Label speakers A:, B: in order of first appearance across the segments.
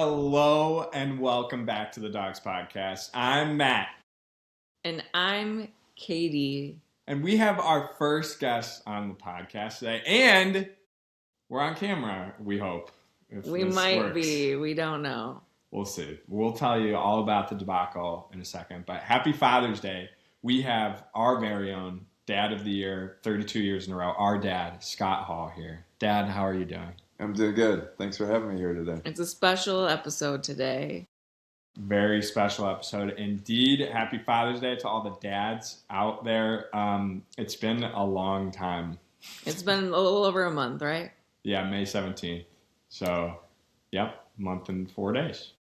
A: Hello and welcome back to the Dogs Podcast. I'm Matt.
B: And I'm Katie.
A: And we have our first guest on the podcast today. And we're on camera, we hope.
B: We might be. We don't know.
A: We'll see. We'll tell you all about the debacle in a second. But happy Father's Day. We have our very own Dad of the Year, 32 years in a row. Our dad, Scott Hall, here. Dad, how are you doing?
C: I'm doing good. Thanks for having me here today.
B: It's a special episode today.
A: Very special episode. Indeed, happy Father's Day to all the dads out there. It's been a long time.
B: It's been a little over a month, right?
A: Yeah, May 17th. So, yep, month and 4 days.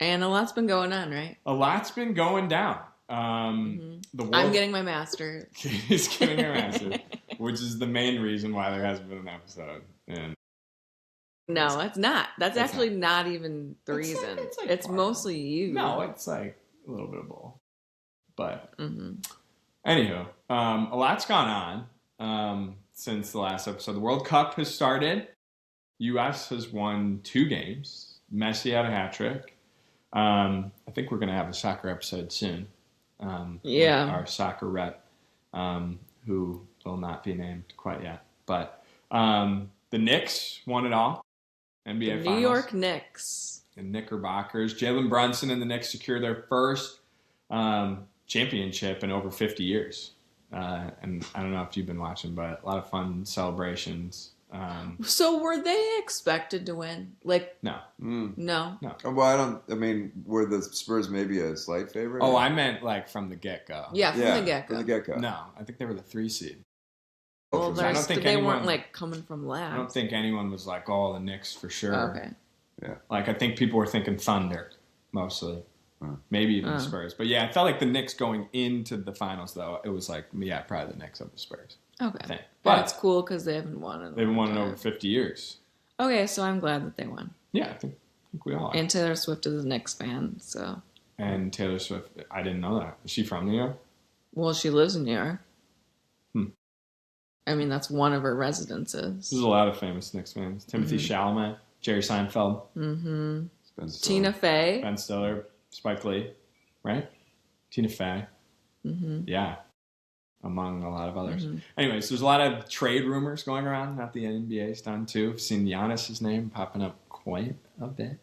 B: And a lot's been going on, right?
A: A lot's been going down.
B: I'm getting my master's.
A: He's getting her master's, which is the main reason why there hasn't been an episode. And
B: no, it's not. That's actually not even the reason. It's mostly you.
A: No, it's like a little bit of both. But anywho, a lot's gone on since the last episode. The World Cup has started. U.S. has won 2 games. Messi had a hat trick. I think we're going to have a soccer episode soon.
B: Yeah.
A: Our soccer rep, who will not be named quite yet. But the Knicks won it all. NBA
B: the
A: Finals.
B: New York Knicks.
A: The Knickerbockers. Jalen Brunson and the Knicks secure their first championship in over 50 years. And I don't know if you've been watching, but a lot of fun celebrations.
B: So were they expected to win?
A: No.
B: No?
C: Well, were the Spurs maybe a slight favorite?
A: Oh, I meant from the get-go.
B: Yeah, from the get-go.
C: From the get-go.
A: No, I think they were the 3 seed.
B: Well,
A: I don't think
B: they
A: anyone,
B: weren't coming from last.
A: I don't think anyone was like, oh, the Knicks for sure.
B: Okay.
C: Yeah.
A: I think people were thinking Thunder, mostly. Maybe even the Spurs. But yeah, it felt like the Knicks going into the finals, though. It was probably the Knicks of the Spurs.
B: Okay. But it's cool because they haven't won it.
A: They haven't won in over 50 years.
B: Okay, so I'm glad that they won.
A: Yeah, I think we all are.
B: And Taylor Swift is a Knicks fan, so.
A: And Taylor Swift, I didn't know that. Is she from New York?
B: Well, she lives in New York. That's one of her residences.
A: There's a lot of famous Knicks fans. Timothy Chalamet, Jerry Seinfeld.
B: Tina Fey.
A: Ben Stiller, Spike Lee, right? Tina Fey. Yeah. Among a lot of others. Anyways, there's a lot of trade rumors going around that the NBA's done too. I've seen Giannis' name popping up quite a bit.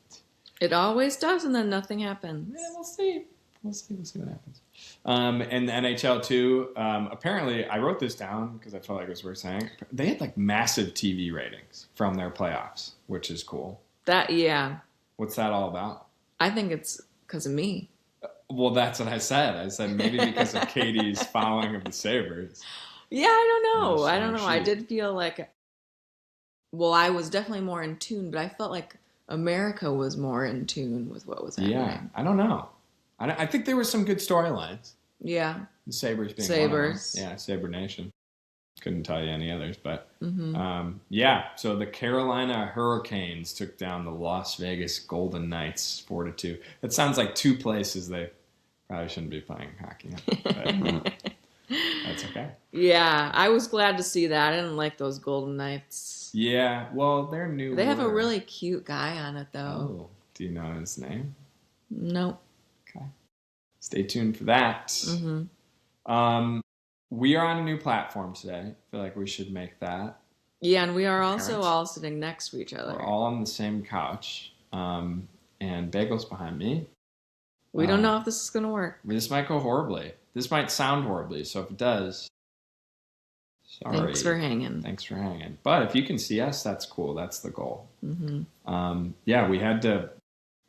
B: It always does, and then nothing happens.
A: Yeah, we'll see. We'll see what happens. And the NHL too. Apparently, I wrote this down because I felt like it was worth saying. They had massive TV ratings from their playoffs, which is cool.
B: Yeah.
A: What's that all about?
B: I think it's because of me.
A: Well, that's what I said. I said maybe because of Katie's following of the Sabres.
B: Yeah, I don't know. I did feel like, I was definitely more in tune, but I felt like America was more in tune with what was happening. Yeah,
A: I don't know. I think there were some good storylines.
B: Yeah.
A: The Sabres being
B: Sabres.
A: one of them. Yeah, Sabre Nation. Couldn't tell you any others, but so the Carolina Hurricanes took down the Las Vegas Golden Knights 4-2. That sounds like 2 places they probably shouldn't be playing hockey in, but that's okay.
B: Yeah, I was glad to see that. I didn't like those Golden Knights.
A: Yeah, well, they're new.
B: They have a really cute guy on it, though.
A: Oh, do you know his name?
B: Nope.
A: Okay. Stay tuned for that. We are on a new platform today. I feel like we should make that.
B: Yeah, and we are also all sitting next to each other.
A: We're all on the same couch. And Bagel's behind me.
B: We don't know if this is going to work.
A: This might go horribly. This might sound horribly. So if it does, sorry.
B: Thanks for hanging.
A: But if you can see us, that's cool. That's the goal. We had to,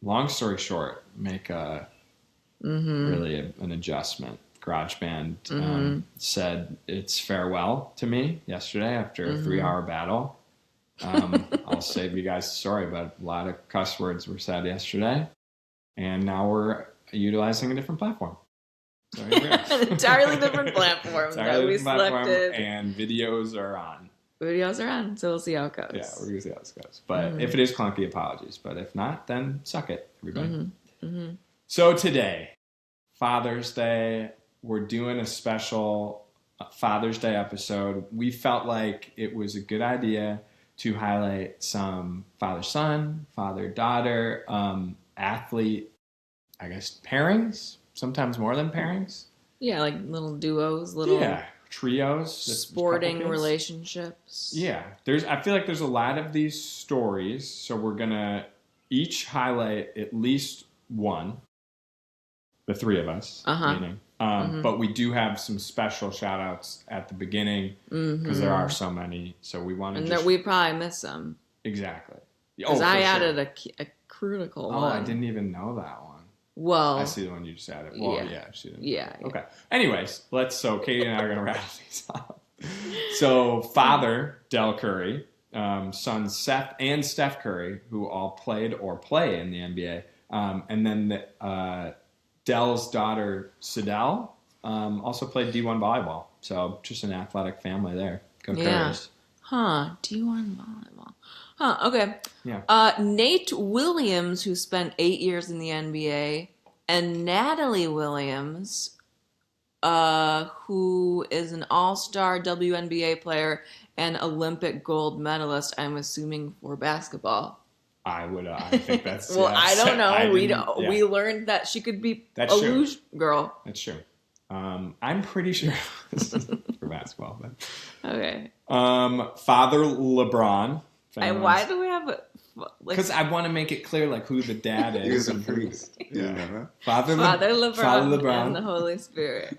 A: long story short, make really an adjustment. GarageBand said its farewell to me yesterday after a 3-hour battle. I'll save you guys the story, but a lot of cuss words were said yesterday. And now we're utilizing a different platform. So
B: an entirely different platform that we selected.
A: And videos are on.
B: So we'll see how it goes.
A: Yeah, we're going to see how this goes. But if it is clunky, apologies. But if not, then suck it, everybody. So today, Father's Day, we're doing a special Father's Day episode. We felt like it was a good idea to highlight some father-son, father-daughter, athlete, I guess, pairings, sometimes more than pairings.
B: Yeah, like little duos, little
A: trios,
B: sporting relationships.
A: Yeah, I feel like there's a lot of these stories, so we're gonna each highlight at least one. The three of us, meaning. But we do have some special shout outs at the beginning because there are so many. So we want to
B: that we probably miss some.
A: Exactly.
B: Because I added a critical one.
A: Oh, I didn't even know that one.
B: Well,
A: I see the one you just added. Well, yeah she didn't.
B: Yeah.
A: Okay. Anyways, so Katie and I are going to rattle these off. So, father, Del Curry, son, Seth and Steph Curry, who all played or play in the NBA. And then Dell's daughter, Sidel, also played D1 volleyball. So, just an athletic family there. Go Currys.
B: Huh. D1 volleyball. Huh. Okay.
A: Yeah.
B: Nate Williams, who spent 8 years in the NBA, and Natalie Williams, who is an all-star WNBA player and Olympic gold medalist, I'm assuming, for basketball.
A: I think that's...
B: Well, I don't know. We learned that she could be a luge girl.
A: That's true. I'm pretty sure for basketball. But.
B: Okay.
A: Father LeBron.
B: And why do we have...
A: Because I want to make it clear, who the dad is.
C: He was a priest. Yeah.
A: Father
B: LeBron and the Holy Spirit.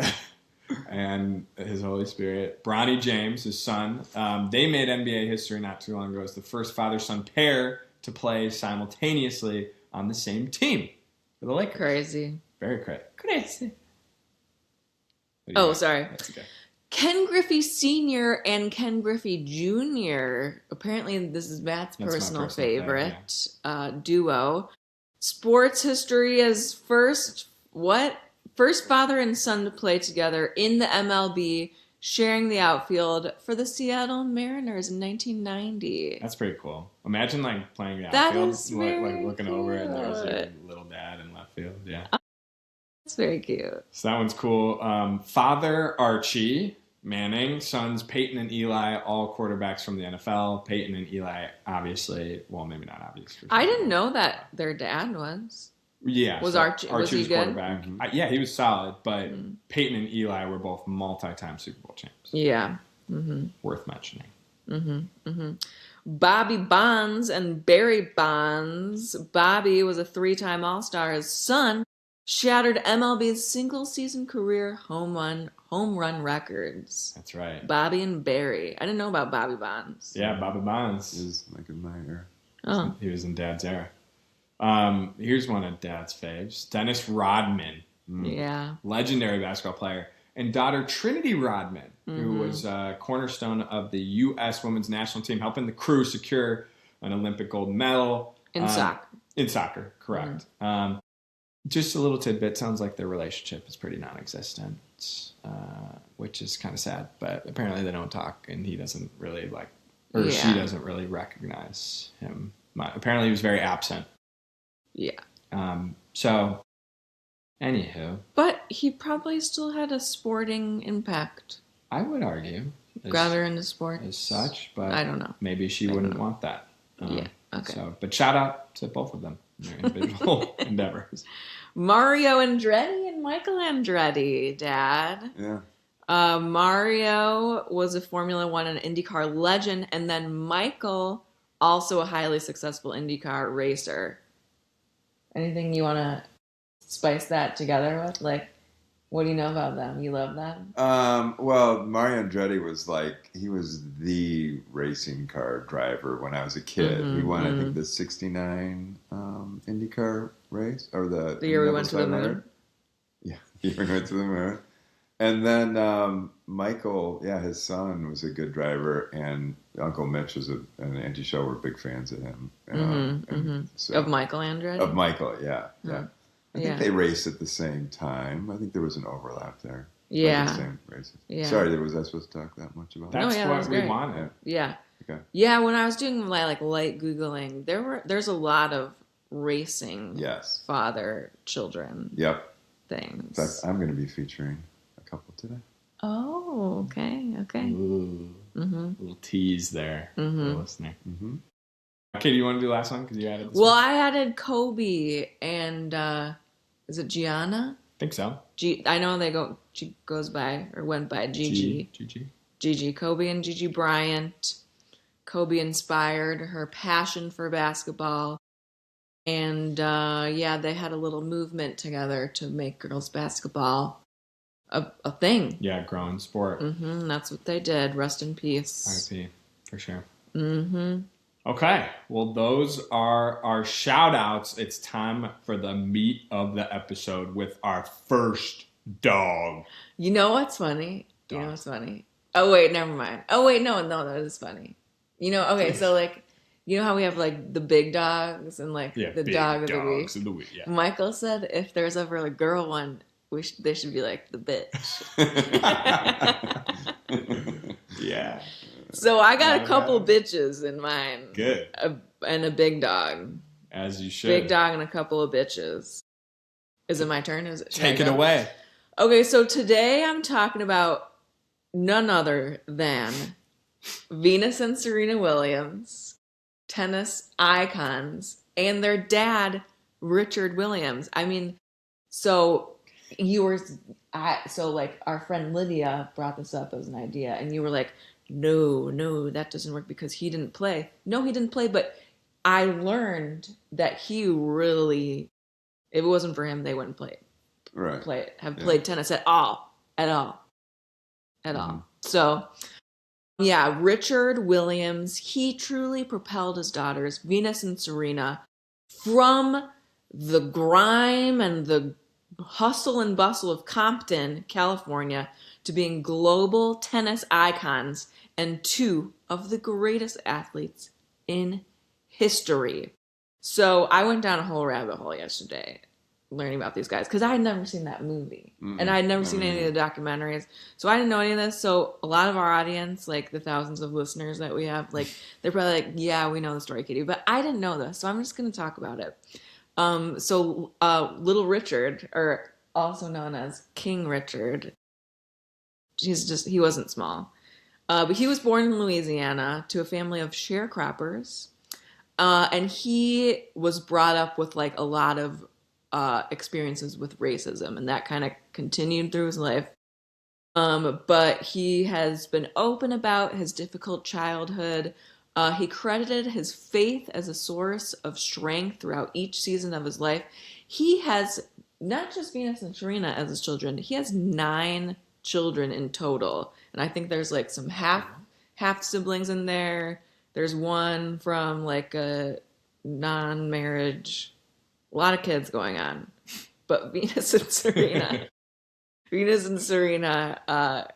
A: And his Holy Spirit. Bronny James, his son. They made NBA history not too long ago as the first father-son pair to play simultaneously on the same team for the Lakers.
B: Crazy.
A: Very crazy.
B: Oh, sorry.
A: That's okay.
B: Ken Griffey Sr. and Ken Griffey Jr. Apparently, this is Matt's personal favorite duo. Sports history is first father and son to play together in the MLB, sharing the outfield for the Seattle Mariners in 1990.
A: That's pretty cool. Imagine playing the
B: that
A: outfield,
B: is very
A: looking
B: cute.
A: over and there's your little dad in left field. Yeah.
B: That's very cute.
A: So that one's cool. Father Archie Manning, sons Peyton and Eli, all quarterbacks from the NFL. Peyton and Eli, obviously, well, maybe not obvious. For sure.
B: I didn't know that their dad was.
A: Yeah.
B: Was Archie was he good?
A: Quarterback. Yeah, he was solid, but Peyton and Eli were both multi-time Super Bowl champs.
B: Yeah.
A: Worth mentioning.
B: Bobby Bonds and Barry Bonds. Bobby was a 3-time All-Star. His son shattered MLB's single-season career home run records.
A: That's right.
B: Bobby and Barry. I didn't know about Bobby Bonds.
A: Yeah, Bobby Bonds.
C: He was in my era.
B: Oh.
A: He was in Dad's era. Here's one of Dad's faves. Dennis Rodman.
B: Yeah.
A: Legendary basketball player. And daughter Trinity Rodman, who was a cornerstone of the U.S. women's national team, helping the crew secure an Olympic gold medal.
B: In soccer.
A: In soccer, correct. Just a little tidbit. Sounds like their relationship is pretty non-existent, which is kind of sad. But apparently they don't talk, and he doesn't really she doesn't really recognize him. Apparently he was very absent.
B: Yeah.
A: So, anywho.
B: But he probably still had a sporting impact.
A: I would argue.
B: Got her into sports.
A: As such, but
B: I don't know.
A: Maybe she wouldn't want that.
B: Yeah, okay.
A: So, but shout out to both of them in their individual endeavors.
B: Mario Andretti and Michael Andretti, Dad.
C: Yeah.
B: Mario was a Formula One and IndyCar legend, and then Michael, also a highly successful IndyCar racer. Anything you want to spice that together with? What do you know about them? You love them?
C: Well, Mario Andretti was he was the racing car driver when I was a kid. He won, I think, the 69 IndyCar race. Or the
B: year we went to the moon?
C: Yeah, the year we went to the moon. And then Michael, his son was a good driver, and Uncle Mitch and Auntie Shell were big fans of him. So,
B: of Michael Andretti?
C: Of Michael, yeah. I think they raced at the same time. I think there was an overlap there.
B: Yeah.
C: The same races.
B: Yeah.
C: Sorry, was I supposed to talk that much about that?
A: That's what we wanted.
B: Yeah.
C: Okay.
B: Yeah, when I was doing light Googling, there's a lot of racing father-children things.
C: In fact, I'm going to be featuring a couple today.
B: Oh, okay.
A: Ooh. little tease there for the listener.
C: Mm-hmm.
A: Okay, do you want to do the last one? Because you added this
B: Well,
A: one.
B: I added Kobe and is it Gianna?
A: I think so.
B: I know she goes by or went by Gigi. Gigi. Kobe and Gigi Bryant. Kobe inspired her passion for basketball. And they had a little movement together to make girls basketball a thing.
A: Yeah, growing sport.
B: That's what they did. Rest in peace.
A: R.I.P. for sure. Okay, well, those are our shout outs. It's time for the meat of the episode with our first dog.
B: You know what's funny? Oh, wait, never mind. Oh, wait, no, that is funny. Okay, so like, you know how we have like the big dogs and like the dog of the week?
A: Yeah.
B: Michael said if there's ever a girl one, they should be like the bitch.
A: Yeah.
B: So I got a couple bitches in mine.
A: Good.
B: And a big dog.
A: As you should.
B: Big dog and a couple of bitches. Is it my turn?
A: Take it away.
B: Okay, so today I'm talking about none other than Venus and Serena Williams, tennis icons, and their dad, Richard Williams. I mean, so our friend Lydia brought this up as an idea, and you were like, no, that doesn't work because he didn't play. No, he didn't play, but I learned that he really, if it wasn't for him, they wouldn't play tennis at all. So, yeah, Richard Williams, he truly propelled his daughters, Venus and Serena, from the grime and the hustle and bustle of Compton, California, to being global tennis icons and two of the greatest athletes in history. So I went down a whole rabbit hole yesterday learning about these guys because I had never seen that movie and I had never seen any of the documentaries. So I didn't know any of this. So a lot of our audience, like the thousands of listeners that we have, like they're probably like, yeah, we know the story, Katie, but I didn't know this. So I'm just going to talk about it. Little Richard, or also known as King Richard, he wasn't small. But he was born in Louisiana to a family of sharecroppers. And he was brought up with like a lot of experiences with racism, and that kind of continued through his life. But he has been open about his difficult childhood. He credited his faith as a source of strength throughout each season of his life. He has not just Venus and Serena as his children. He has 9 children in total. And I think there's like some half siblings in there. There's one from like a non-marriage. A lot of kids going on. But Venus and Serena,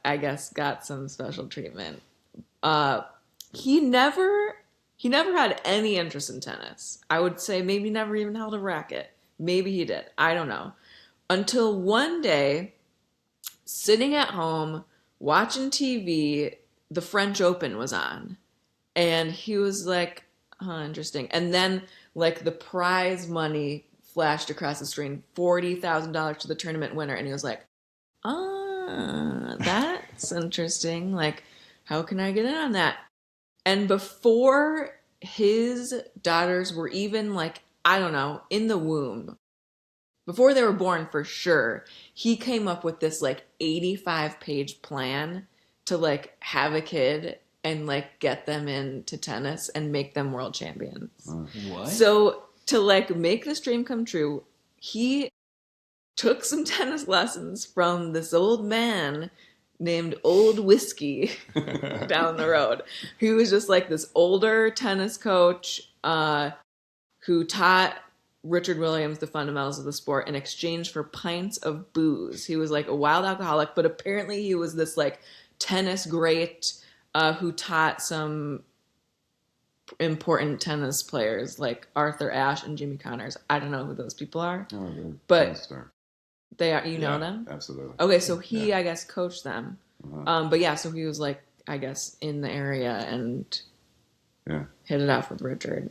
B: I guess, got some special treatment. He never had any interest in tennis. I would say maybe never even held a racket. Maybe he did. I don't know. Until one day, sitting at home, watching TV, the French Open was on. And he was like, interesting. And then, like, the prize money flashed across the screen, $40,000 to the tournament winner. And he was like, that's interesting. Like, how can I get in on that? And before his daughters were even, like, I don't know, in the womb, before they were born for sure, he came up with this, like, 85-page plan to, like, have a kid and, like, get them into tennis and make them world champions.
A: What?
B: So to, like, make this dream come true, he took some tennis lessons from this old man named Old Whiskey down the road. He was just like this older tennis coach who taught Richard Williams the fundamentals of the sport in exchange for pints of booze. He was like a wild alcoholic, but apparently he was this like tennis great who taught some important tennis players like Arthur Ashe and Jimmy Connors. I don't know who those people are, but they are. You know them?
C: Absolutely.
B: Okay, so he, I guess, coached them. But yeah, so he was like, I guess, in the area and hit it off with Richard.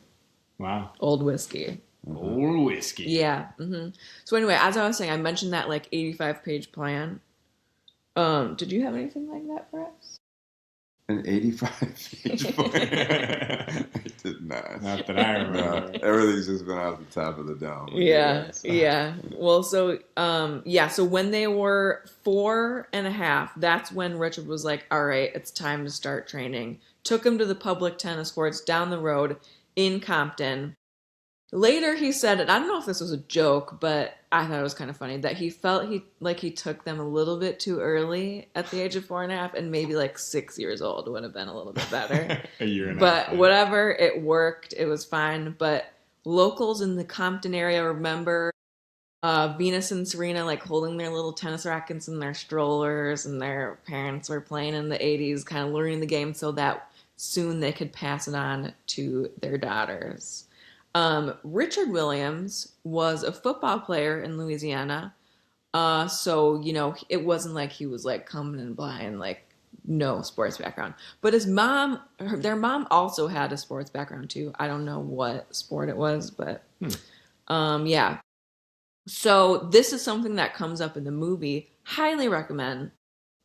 A: Wow.
B: Old Whiskey.
A: Old Whiskey.
B: Yeah. So anyway, as I was saying, I mentioned that like 85-page plan. Did you have anything like that for us?
C: an 85 page book? I did not.
A: Not that I remember.
C: No, everything's just been off the top of the dome.
B: Yeah, yeah. Well, so so when they were 4.5, that's when Richard was like, all right, it's time to start training. Took him to the public tennis courts down the road in Compton. Later he said, and I don't know if this was a joke, but I thought it was kind of funny, that he felt he took them a little bit too early at the age of 4.5, and maybe like 6 years old would have been a little bit better.
A: A year and a
B: But
A: half.
B: whatever, it worked. It was fine. But locals in the Compton area remember Venus and Serena like holding their little tennis rackets in their strollers, and their parents were playing in the 80s, kind of learning the game so that soon they could pass it on to their daughters. Richard Williams was a football player in Louisiana. So, it wasn't like he was like coming in blind, like no sports background. But their mom also had a sports background too. I don't know what sport it was, but yeah. So this is something that comes up in the movie. Highly recommend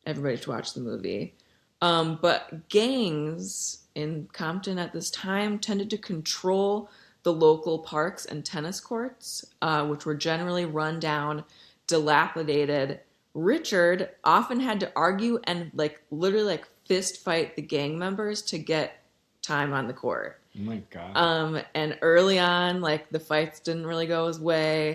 B: everybody to watch the movie. But gangs in Compton at this time tended to control the local parks and tennis courts, which were generally run down, dilapidated. Richard often had to argue and literally fist fight the gang members to get time on the court.
A: Oh my God.
B: And early on, the fights didn't really go his way.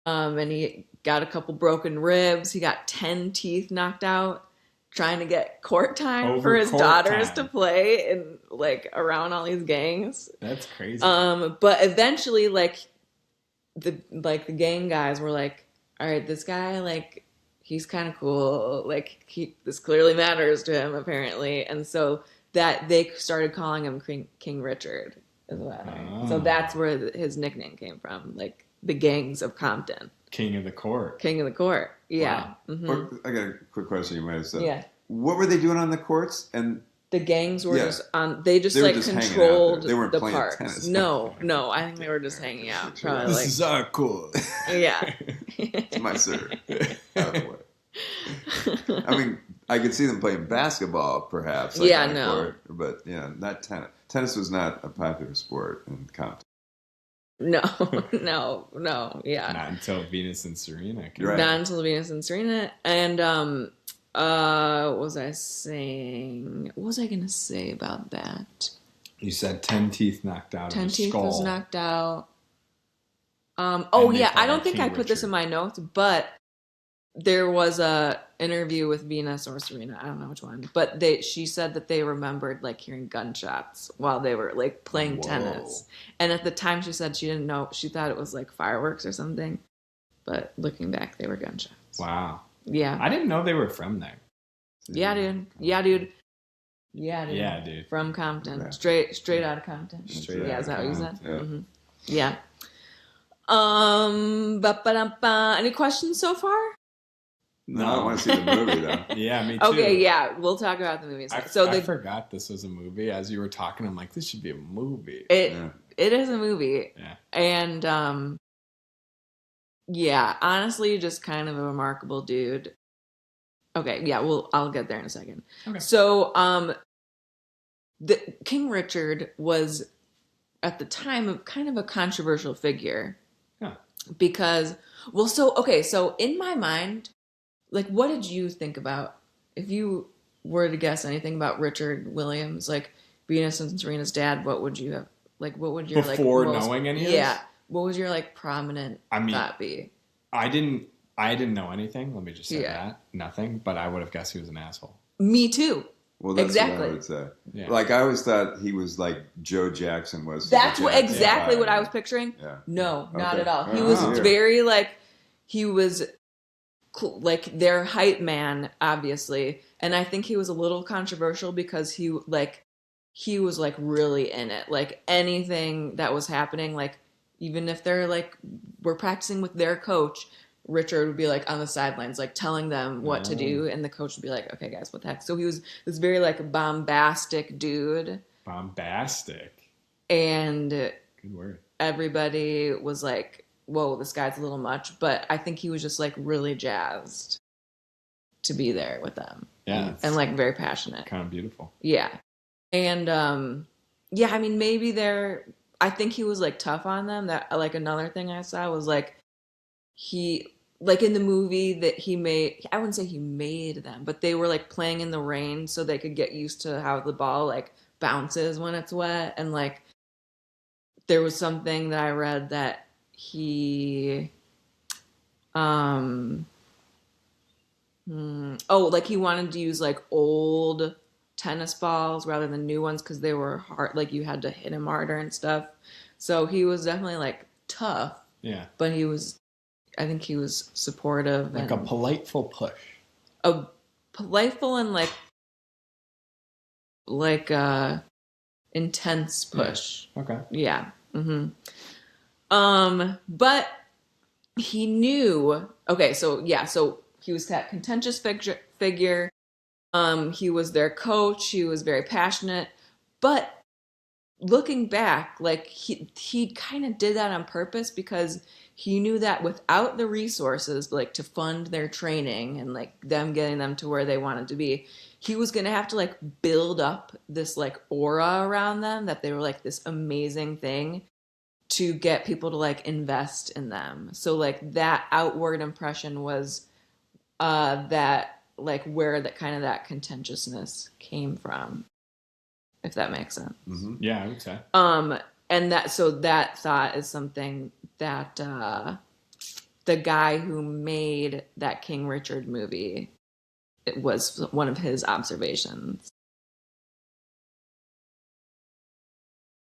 B: And he got a couple broken ribs. He got 10 teeth knocked out trying to get court time for his daughters to play and around all these gangs.
A: That's crazy.
B: But eventually the gang guys were like, all right, this guy he's kind of cool. This clearly matters to him apparently. And so that they started calling him King Richard as well.
A: Oh.
B: So that's where his nickname came from, the gangs of Compton.
A: King of the court.
B: King of the court. Yeah.
A: Wow.
B: Mm-hmm.
C: I got a quick question you might have said.
B: Yeah.
C: What were they doing on the courts? And
B: the gangs were just on. They just
C: just
B: controlled
C: they weren't
B: the
C: playing
B: parks.
C: tennis.
B: No. I think they were just hanging out. Probably
C: This is our court.
B: Yeah.
C: It's my sir. I mean, I could see them playing basketball, perhaps. Court, but not tennis. Tennis was not a popular sport in Compton.
B: No, yeah.
A: Not until Venus and Serena.
C: Right.
B: Not until Venus and Serena. And what was I saying? What was I going to say about that?
A: You said 10 teeth knocked out
B: 10
A: of his
B: teeth
A: skull.
B: was knocked out. I don't think I put this in my notes, but there was a interview with Venus or Serena. I don't know which one, but she said that they remembered hearing gunshots while they were playing tennis. And at the time she said she didn't know, she thought it was fireworks or something, but looking back, they were gunshots.
A: Wow.
B: Yeah.
A: I didn't know they were from there.
B: Yeah, dude.
A: Yeah, dude.
B: From Compton.
C: Yeah.
B: Straight out of Compton. Is that what you said?
C: Yeah.
B: Mm-hmm. Yeah. Any questions so far?
C: No, I want to see the movie though.
A: Yeah, me too.
B: Okay, yeah, we'll talk about the movies.
A: I forgot this was a movie. As you were talking, I'm like, this should be a movie.
B: It is a movie.
A: Yeah.
B: And honestly, just kind of a remarkable dude. Okay, yeah, I'll get there in a second.
A: Okay.
B: So, the King Richard was at the time kind of a controversial figure.
A: Yeah.
B: Because, so in my mind, what did you think about, if you were to guess anything about Richard Williams, Venus and Serena's dad, what would you have, what would your,
A: before knowing any of this?
B: Yeah. What was your, prominent thought be?
A: I didn't know anything. Let me just say that. Nothing. But I would have guessed he was an asshole.
B: Me too.
C: Well, that's
B: exactly
C: what I would say.
A: Yeah.
C: I always thought he was like Joe Jackson was.
B: That's what I was picturing.
C: Yeah.
B: No, not at all. He
C: Oh,
B: was
C: yeah.
B: very he was their hype man, obviously, and I think he was a little controversial because he was really in it. Anything that was happening, even if they're were practicing with their coach, Richard would be on the sidelines, telling them what to do, and the coach would be like, "Okay, guys, what the heck?" So he was this very bombastic dude.
A: Bombastic.
B: And
A: good word.
B: Everybody was like, "Whoa, this guy's a little much," but I think he was just really jazzed. to be there with them.
A: Yeah.
B: And like very passionate.
A: Kind of beautiful.
B: Yeah. And I mean, maybe I think he was like tough on them. That like another thing I saw was like he like in the movie that he made, I wouldn't say he made them, but they were like playing in the rain so they could get used to how the ball like bounces when it's wet. And like there was something that I read that he like he wanted to use like old tennis balls rather than new ones because they were hard, like you had to hit him harder and stuff. So he was definitely like tough.
A: Yeah.
B: But I think he was supportive.
A: Like a politeful push.
B: A politeful and like intense push.
A: Yeah. Okay.
B: Yeah. But he knew. Okay, so he was that contentious figure. He was their coach. He was very passionate. But looking back, like he kind of did that on purpose because he knew that without the resources, like to fund their training and like them getting them to where they wanted to be, he was going to have to like build up this like aura around them that they were like this amazing thing to get people to like invest in them. So like that outward impression was that like where that kind of that contentiousness came from, if that makes sense.
C: Mm-hmm.
A: Yeah, I would say.
B: And that thought is something that the guy who made that King Richard movie, it was one of his observations.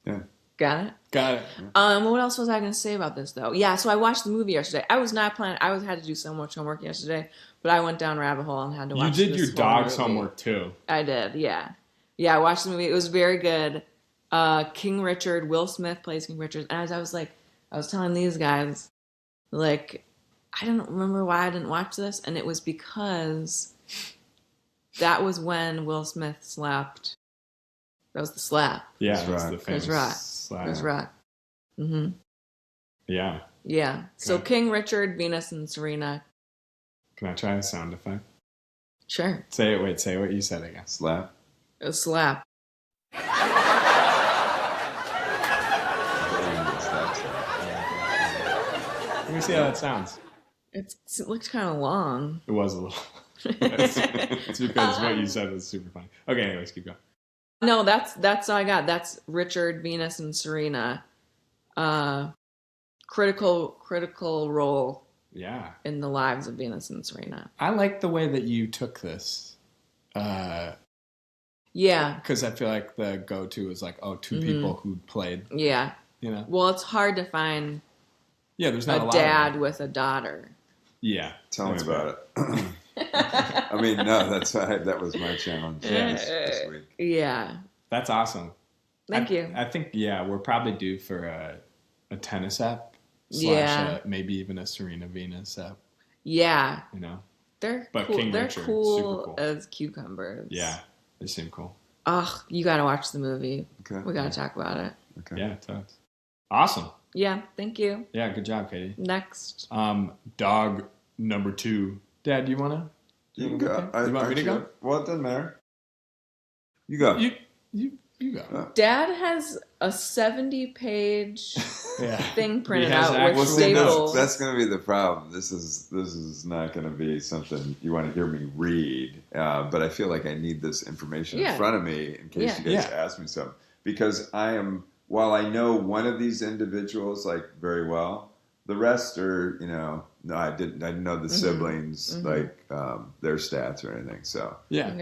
C: Yeah.
B: Got it?
A: Got it.
B: What else was I going to say about this, though? Yeah, so I watched the movie yesterday. I was not planning. Had to do so much homework yesterday, but I went down a rabbit hole and had to watch.
A: You did your dog's homework too.
B: I did. Yeah. I watched the movie. It was very good. King Richard, Will Smith plays King Richard, and I was telling these guys, like, I don't remember why I didn't watch this, and it was because that was when Will Smith slapped. That was the slap.
A: Yeah,
C: that's
A: the famous slap.
B: Chris Rock. Mm-hmm.
A: Yeah.
B: Yeah.
A: Okay.
B: So King Richard, Venus, and Serena.
A: Can I try the sound effect?
B: Sure.
A: Say what you said again.
C: Slap.
B: A slap.
A: Let me see how that sounds.
B: It looks kind of long.
A: It was a little. It's because what you said was super funny. Okay, anyways, keep going.
B: No, that's all I got. That's Richard, Venus, and Serena. Critical role.
A: Yeah.
B: In the lives of Venus and Serena.
A: I like the way that you took this.
B: Yeah.
A: Because I feel like the go-to is like, two people who played.
B: Yeah.
A: You know.
B: Well, it's hard to find.
A: Yeah, there's not a lot
B: dad with a daughter.
A: Yeah.
C: Tell me about it. I mean, no, that was my challenge this week.
B: Yeah.
A: That's awesome.
B: Thank you.
A: I think, we're probably due for a tennis app. / maybe even a Serena Venus app.
B: Yeah.
A: You know?
B: They're
A: but
B: cool.
A: King
B: They're
A: Richard,
B: cool,
A: super cool
B: as cucumbers.
A: Yeah. They seem cool.
B: Ugh, you got to watch the movie.
C: Okay.
B: We got to talk about it.
C: Okay.
A: Yeah, it does. Awesome.
B: Yeah, thank you.
A: Yeah, good job, Katie.
B: Next.
A: Dog number 2. Dad, you want to?
C: You can go.
A: You want me to go?
C: Well, it doesn't matter. You go.
A: You go.
B: Dad has a 70-page thing printed out with
C: staples. That's going to be the problem. This is not going to be something you want to hear me read. But I feel like I need this information in front of me in case you guys ask me something. Because while I know one of these individuals like very well, the rest are, no, I didn't know the siblings, like their stats or anything. So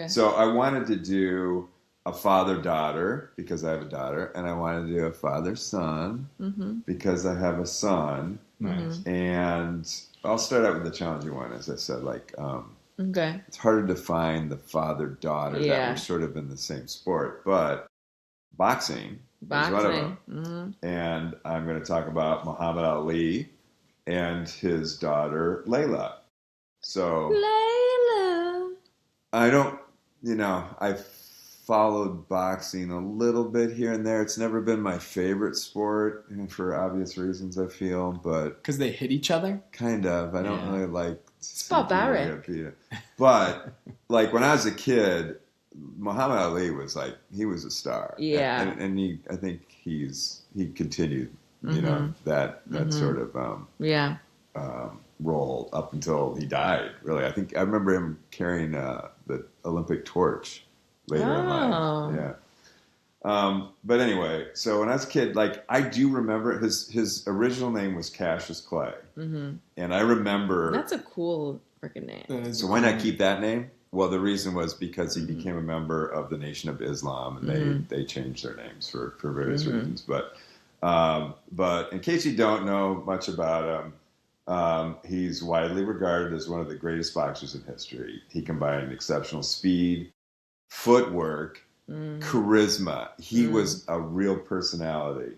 C: So I wanted to do a father-daughter because I have a daughter, and I wanted to do a father-son because I have a son.
A: Nice.
C: And I'll start out with the challenging one, as I said, like it's harder to find the father-daughter that were sort of in the same sport, but boxing is one of them. And I'm going to talk about Muhammad Ali and his daughter Layla. So
B: Layla.
C: I've followed boxing a little bit here and there. It's never been my favorite sport, for obvious reasons, I feel, but
A: because they hit each other.
C: Kind of. I don't really like.
B: It's barbaric.
C: But like when I was a kid, Muhammad Ali was like he was a star.
B: Yeah,
C: and I think he continued, you know, that sort of role up until he died. Really, I think I remember him carrying the Olympic torch later in life. Yeah. But anyway, so when I was a kid, like I do remember his original name was Cassius Clay, and I remember
B: that's a cool freaking name.
C: So why not keep that name? Well, the reason was because he became a member of the Nation of Islam, and they changed their names for various reasons. But in case you don't know much about him, he's widely regarded as one of the greatest boxers in history. He combined exceptional speed, footwork, charisma. He was a real personality.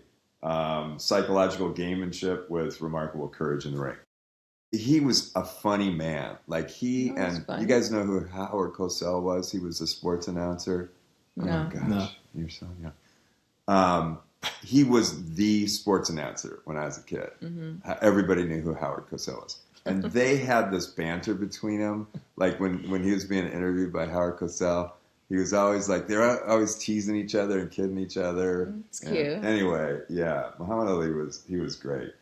C: Psychological gamemanship with remarkable courage in the ring. He was a funny man. Like you guys know who Howard Cosell was? He was a sports announcer.
B: No.
C: Oh my gosh,
A: No.
C: You're so young. He was the sports announcer when I was a kid. Everybody knew who Howard Cosell was. And they had this banter between them. Like when he was being interviewed by Howard Cosell, he was always like, they're always teasing each other and kidding each other.
B: It's cute.
C: Anyway, yeah, Muhammad Ali was great.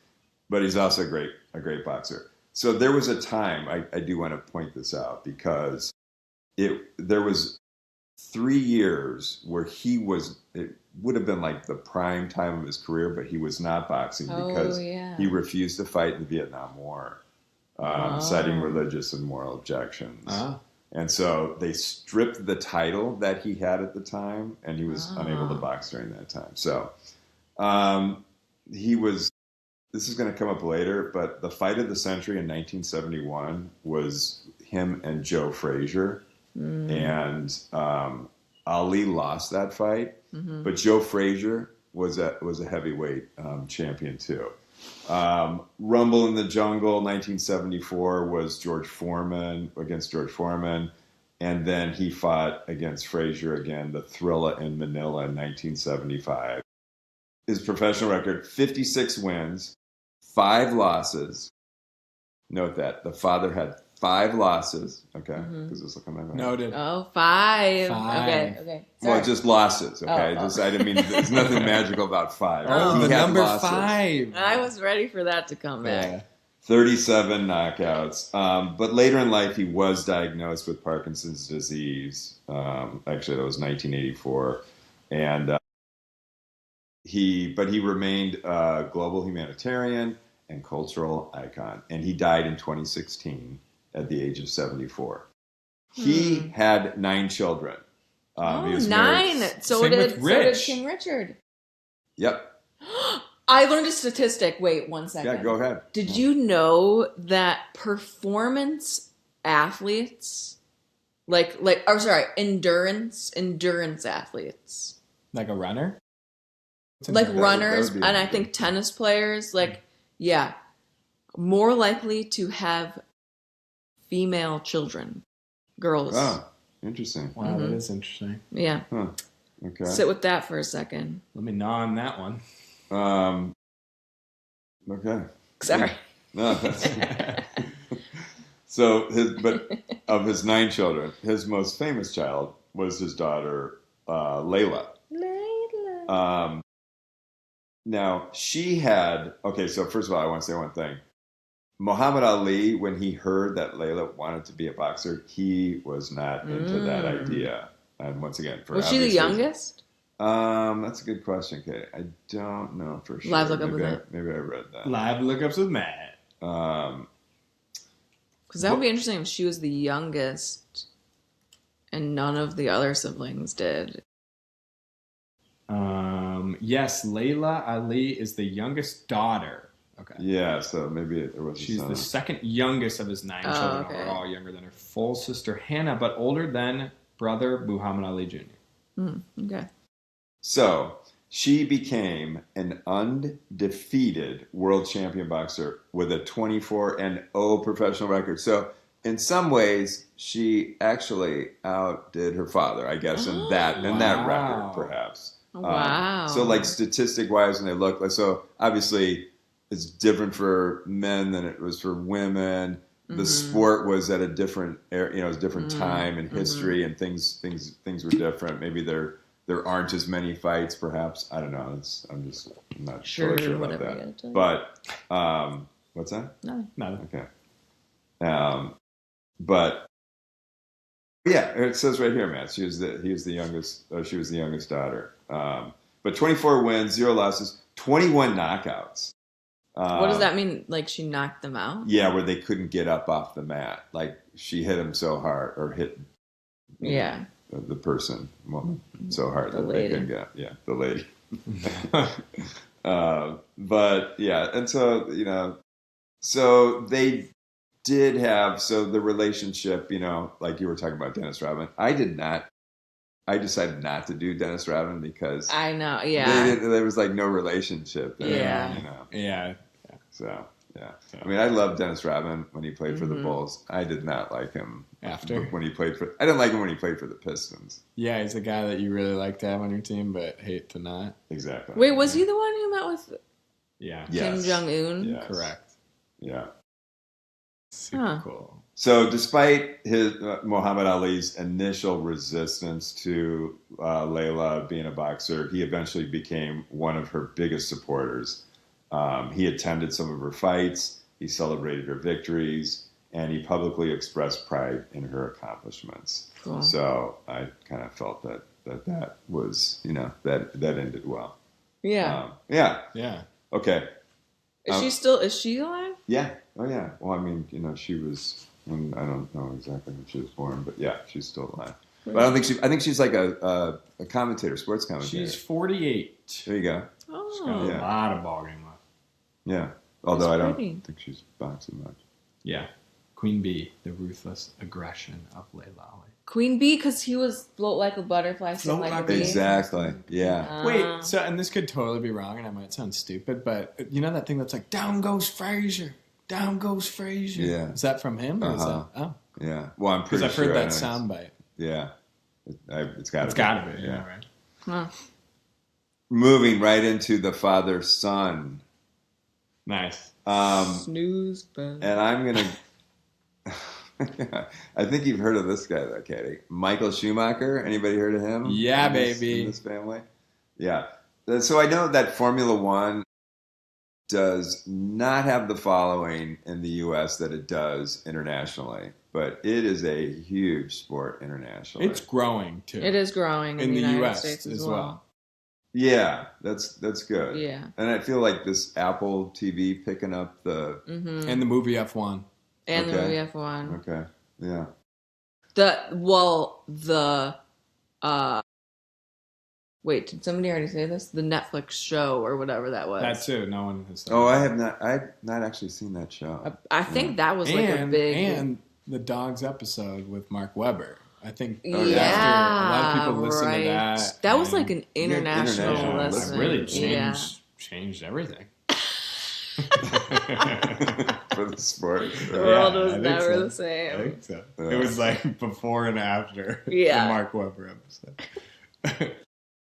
C: But he's also a great boxer. So there was a time, I do want to point this out, because there was 3 years where it would have been like the prime time of his career, but he was not boxing because he refused to fight in the Vietnam War, citing religious and moral objections. And so they stripped the title that he had at the time, and he was unable to box during that time. So he was... This is going to come up later, but the fight of the century in 1971 was him and Joe Frazier. And Ali lost that fight, but Joe Frazier was a heavyweight champion too. Rumble in the Jungle 1974 was against George Foreman, and then he fought against Frazier again, the Thrilla in Manila in 1975. His professional record, 56 wins, 5 losses. Note that. The father had 5 losses. Okay? Because this will come out.
A: Noted.
B: Oh, 5. Okay. Sorry.
C: Well, just losses. Okay? I didn't mean, there's nothing magical about 5.
A: Oh,
C: he
A: the
C: had
A: number
C: losses.
A: 5.
B: I was ready for that to come back.
C: 37 knockouts. But later in life, he was diagnosed with Parkinson's disease. Actually, that was 1984. And he remained a global humanitarian and cultural icon. And he died in 2016 at the age of 74. He had 9 children. He was
B: 9.
C: married.
B: So
A: Same
B: did
A: with Rich.
B: King Richard.
C: Yep.
B: I learned a statistic. Wait, 1 second.
C: Yeah, go ahead.
B: Did you know that performance athletes, endurance athletes,
A: Like a runner?
B: like
C: That
B: runners,
C: would be
B: and I
C: interesting.
B: think tennis players, more likely to have female children, girls.
C: Oh, interesting.
A: Wow, that is interesting.
B: Yeah.
C: Huh. Okay.
B: Sit with that for a second.
A: Let me gnaw on that one.
C: Okay.
B: Sorry.
C: No, that's... So, of his 9 children, his most famous child was his daughter, Layla. Now, she had... Okay, so first of all, I want to say one thing. Muhammad Ali, when he heard that Layla wanted to be a boxer, he was not into that idea. And once again,
B: was she the youngest?
C: That's a good question, Kate. I don't know for sure.
B: Live lookup with Matt.
C: Maybe I read that.
A: Live lookups with Matt.
B: Because that would be interesting if she was the youngest and none of the other siblings did.
A: Yes, Layla Ali is the youngest daughter. Okay.
C: Yeah, so maybe there was.
A: She's the second youngest of his 9 children, overall, younger than her full sister Hannah, but older than brother Muhammad Ali Jr.
B: Okay.
C: So she became an undefeated world champion boxer with a 24-0 professional record. So in some ways, she actually outdid her father, I guess, in that record, perhaps.
B: Wow.
C: So like statistic-wise, when they look, so obviously it's different for men than it was for women. the sport was at a different era, it was a different time in history, and things were different. Maybe there aren't as many fights, perhaps. I don't know. I'm not sure about that. But what's that?
A: No.
C: Okay. But yeah, it says right here, Matt. She was the youngest daughter. But 24 wins, 0 losses, 21 knockouts.
B: What does that mean? Like she knocked them out?
C: Yeah, where they couldn't get up off the mat. Like she hit him so hard, or hit the person so hard that they couldn't get up. Yeah, the lady. But yeah, and so so they did have the relationship. Like you were talking about Dennis Rodman. I decided not to do Dennis Rodman because
B: I know, yeah.
C: There was like no relationship there.
A: Yeah.
C: So, yeah. I mean, I loved Dennis Rodman when he played for the Bulls. I did not like him
A: after.
C: I didn't like him when he played for the Pistons.
A: Yeah, he's the guy that you really like to have on your team, but hate to not.
C: Exactly.
B: Wait, was he the one who met with
A: Kim
B: Jong-un?
C: Yes.
A: Correct.
C: Yeah.
A: Super cool.
C: So, despite his Muhammad Ali's initial resistance to Layla being a boxer, he eventually became one of her biggest supporters. He attended some of her fights, he celebrated her victories, and he publicly expressed pride in her accomplishments. Cool. So, I kind of felt that was, that ended well.
B: Yeah.
C: Yeah. Okay.
B: Is she alive?
C: Yeah. Oh, yeah. Well, I mean, she was... I don't know exactly when she was born, but yeah, she's still alive. But I think she's like a commentator, sports commentator.
A: She's 48.
C: There you go.
B: Oh,
A: she's got a lot of ball game left.
C: Yeah, although I don't think she's boxing much.
A: Yeah, Queen Bee, the ruthless aggression of Layla Ali.
B: Queen Bee, because he was float like a butterfly, sting like a bee.
C: Exactly. Yeah.
A: Wait. So, and this could totally be wrong, and I might sound stupid, but that thing that's like down goes Frazier. Down goes Frazier.
C: Yeah.
A: Is that from him? Or is that,
C: yeah. Well, I'm pretty sure.
A: Because I've heard that soundbite.
C: Yeah. It's got
A: to be. Yeah, right.
B: Huh.
C: Moving right into the father-son.
A: Nice.
B: Snooze bell.
C: And I'm going to... I think you've heard of this guy, though, Katie. Michael Schumacher. Anybody heard of him?
A: Yeah, baby.
C: In this family? Yeah. So I know that Formula One does not have the following in the U.S. that it does internationally, but it is a huge sport internationally.
A: It's growing too.
B: It is growing in the United States as well.
C: Yeah, that's good.
B: Yeah,
C: and I feel like this Apple TV picking up the
A: and the movie F1
B: and the movie F1.
C: Okay, yeah.
B: Wait, did somebody already say this? The Netflix show or whatever that was.
A: That too. No one has said.
C: Oh, I have not. I've not actually seen that show.
B: I think that was like a big
A: and the Dogs episode with Mark Webber. I think
B: a
A: lot of people listen to that.
B: That was like an international listen.
A: It really changed everything.
C: For the sport.
B: The world was never the same.
A: I think so. It was like before and after the Mark Webber episode.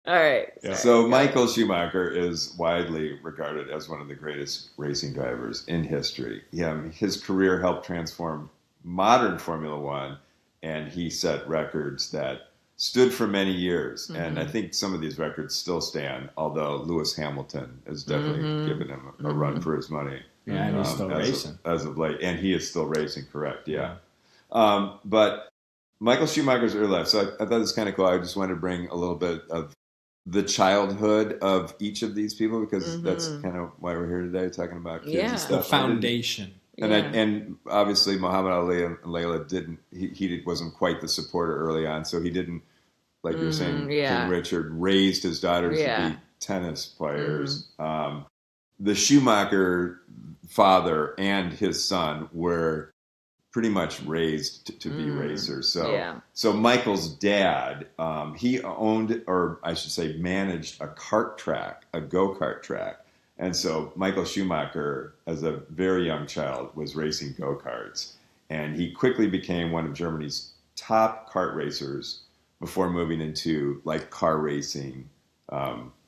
B: All right.
C: Yeah. So Michael Schumacher is widely regarded as one of the greatest racing drivers in history. His career helped transform modern Formula One, and he set records that stood for many years. Mm-hmm. And I think some of these records still stand, although Lewis Hamilton has definitely given him a run for his money.
A: Yeah, and he's still racing.
C: As of late. And he is still racing, correct, yeah. But Michael Schumacher's early life, so I thought it was kind of cool. I just wanted to bring a little bit of the childhood of each of these people, because that's kind of why we're here today, talking about kids and stuff.
A: The foundation.
C: And obviously Muhammad Ali and Layla didn't. He wasn't quite the supporter early on, so he didn't, like you were saying. King Richard raised his daughters to be tennis players. The Schumacher father and his son were pretty much raised to be racers. So Michael's dad, he owned, or I should say, managed a go-kart track. And so Michael Schumacher, as a very young child, was racing go-karts. And he quickly became one of Germany's top kart racers before moving into like car racing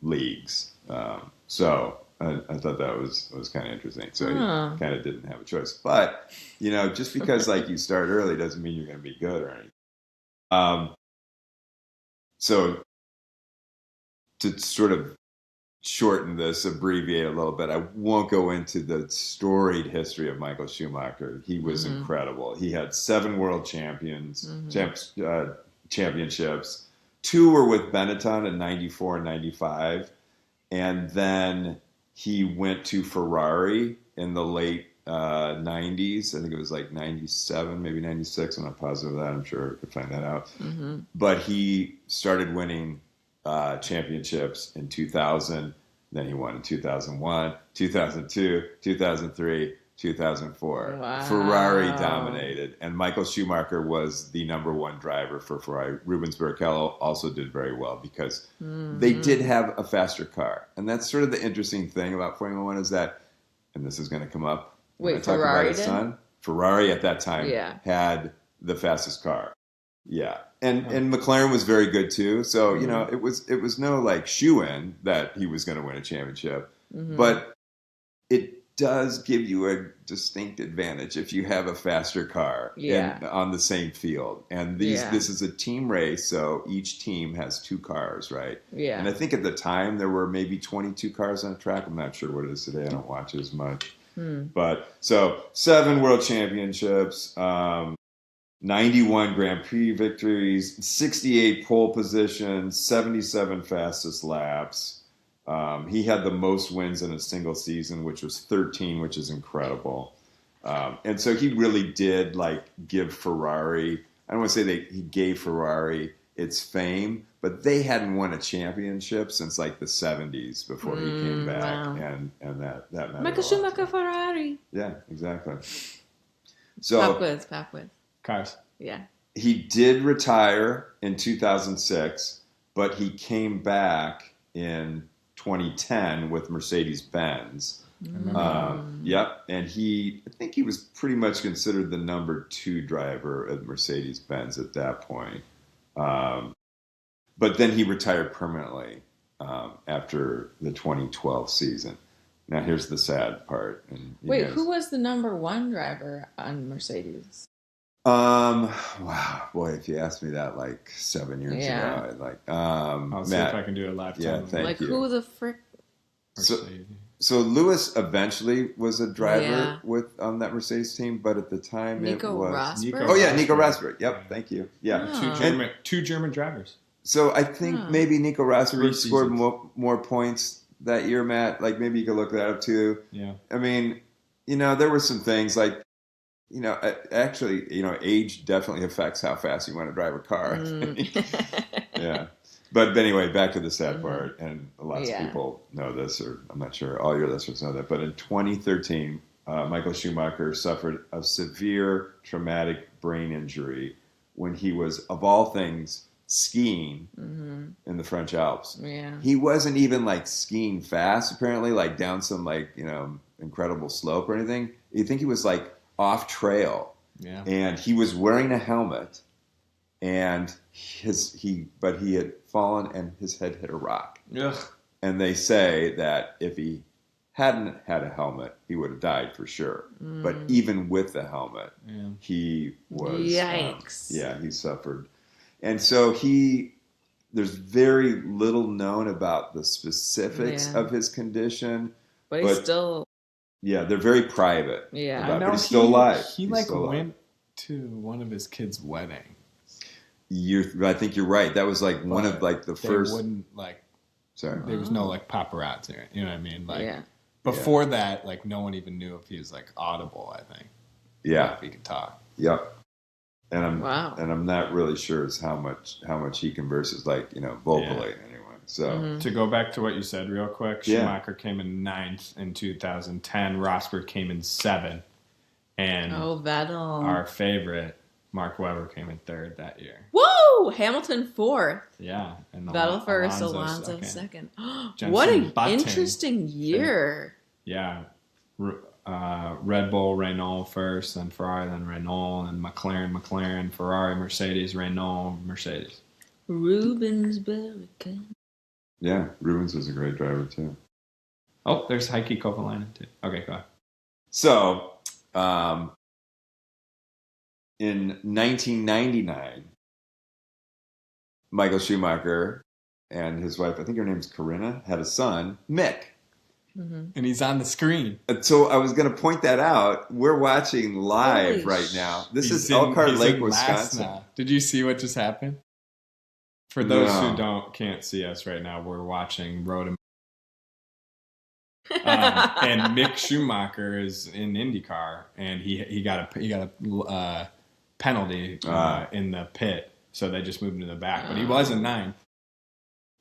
C: leagues. So I thought that was kind of interesting. So he kind of didn't have a choice. But, just because like you start early doesn't mean you're going to be good or anything. So to sort of shorten this, abbreviate a little bit, I won't go into the storied history of Michael Schumacher. He was incredible. He had 7 world championships. 2 were with Benetton in 94 and 95. And then he went to Ferrari in the late 90s. I think it was like 97, maybe 96. I'm not positive of that. I'm sure I could find that out. But he started winning championships in 2000. Then he won in 2001, 2002, 2003, 2004. Wow. Ferrari dominated. And Michael Schumacher was the number 1 driver for Ferrari. Rubens Barrichello also did very well because they did have a faster car. And that's sort of the interesting thing about Formula One is that, and this is going to come up when I talk about his son. Ferrari at that time had the fastest car. Yeah. And McLaren was very good too. So, it was no like shoe-in that he was going to win a championship. But it does give you a distinct advantage if you have a faster car on the same field. And this is a team race, so each team has 2 cars, right? Yeah. And I think at the time there were maybe 22 cars on the track. I'm not sure what it is today. I don't watch as much. But so 7 world championships, 91 Grand Prix victories, 68 pole positions, 77 fastest laps. He had the most wins in a single season, which was 13, which is incredible. And so he really did give Ferrari, I don't want to say that he gave Ferrari its fame, but they hadn't won a championship since the 70s before he came back. Wow. And that mattered.
B: Michael Schumacher Ferrari.
C: Yeah, exactly. So
B: Pop quiz.
A: Cars.
B: Yeah.
C: He did retire in 2006, but he came back in 2010 with Mercedes-Benz. Yep. And I think he was pretty much considered the number 2 driver at Mercedes-Benz at that point. But then he retired permanently after the 2012 season. Now, here's the sad part.
B: Wait, who was the number 1 driver on Mercedes?
C: Wow, boy, if you asked me that 7 years ago,
A: I'll see if I can do a live time.
C: Yeah, thank you.
B: Who the frick?
C: So Lewis eventually was a driver on that Mercedes team, but at the time
B: Nico
C: it was
B: Rosberg?
C: Nico Rosberg. Yep, thank you. Yeah,
A: two German drivers.
C: So I think maybe Nico Rosberg scored more points that year, Matt. Maybe you could look that up too. Yeah. I mean, there were some things actually, age definitely affects how fast you want to drive a car. Yeah. But anyway, back to the sad part, and a lot of people know this, or I'm not sure all your listeners know that, but in 2013, Michael Schumacher suffered a severe traumatic brain injury when he was, of all things, skiing in the French Alps. Yeah. He wasn't even skiing fast, apparently, down some incredible slope or anything. You think he was off trail, and he was wearing a helmet, and he had fallen and his head hit a rock. Ugh. And they say that if he hadn't had a helmet, he would have died for sure. But even with the helmet, he was
B: yikes.
C: He suffered, and so there's very little known about the specifics of his condition,
B: but he's still.
C: Yeah, they're very private.
A: Yeah,
C: but he's still alive.
A: He went to one of his kids' weddings.
C: I think you're right. That was one of the first.
A: They wouldn't
C: Sorry,
A: there was no paparazzi. You know what I mean? Before that, no one even knew if he was audible. I think. Yeah, if he could talk.
C: Yep. And I'm not really sure as how much he converses vocally. Yeah. So
A: to go back to what you said real quick, Schumacher came in 9th in 2010. Rosberg came in 7th, and
B: Vettel,
A: our favorite, Mark Webber, came in 3rd that year.
B: Whoa! Hamilton 4th.
A: Yeah, and
B: Vettel first, Alonso second. What an interesting year.
A: Yeah, Red Bull, Renault first, then Ferrari, then Renault, and McLaren, Ferrari, Mercedes, Renault, Mercedes.
B: Rubens Barrichello.
C: Yeah, Rubens was a great driver too.
A: Oh, there's Heikki Kovalainen too. Okay, go ahead.
C: So, in 1999, Michael Schumacher and his wife, I think her name's Corinna, had a son, Mick.
B: Mm-hmm.
A: And he's on the screen.
C: So I was going to point that out. We're watching live right now. This is Elkhart Lake, Wisconsin.
A: Did you see what just happened? For those who can't see us right now, we're watching Road and Mick Schumacher is in IndyCar, and he got a penalty in the pit, so they just moved him to the back. But he was in 9th.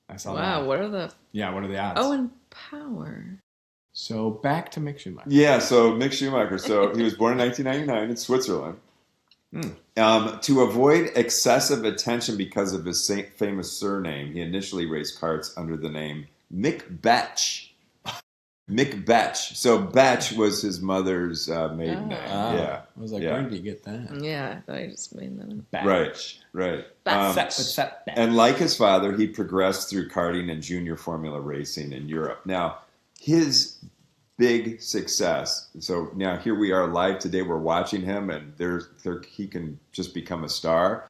A: I saw that.
B: Wow, what are the
A: odds?
B: Oh, and power.
A: So back to Mick Schumacher.
C: Yeah, so Mick Schumacher. So he was born in 1999 in Switzerland. To avoid excessive attention because of his famous surname, he initially raced karts under the name Mick Betch. Mick Betch. So Betch was his mother's maiden name. Yeah.
A: I was like, where did he get that?
B: Yeah, I thought he just made that up.
C: Right.
B: What's up?
C: And like his father, he progressed through karting and junior formula racing in Europe. Now, his big success. So now here we are live today. We're watching him, and he can just become a star.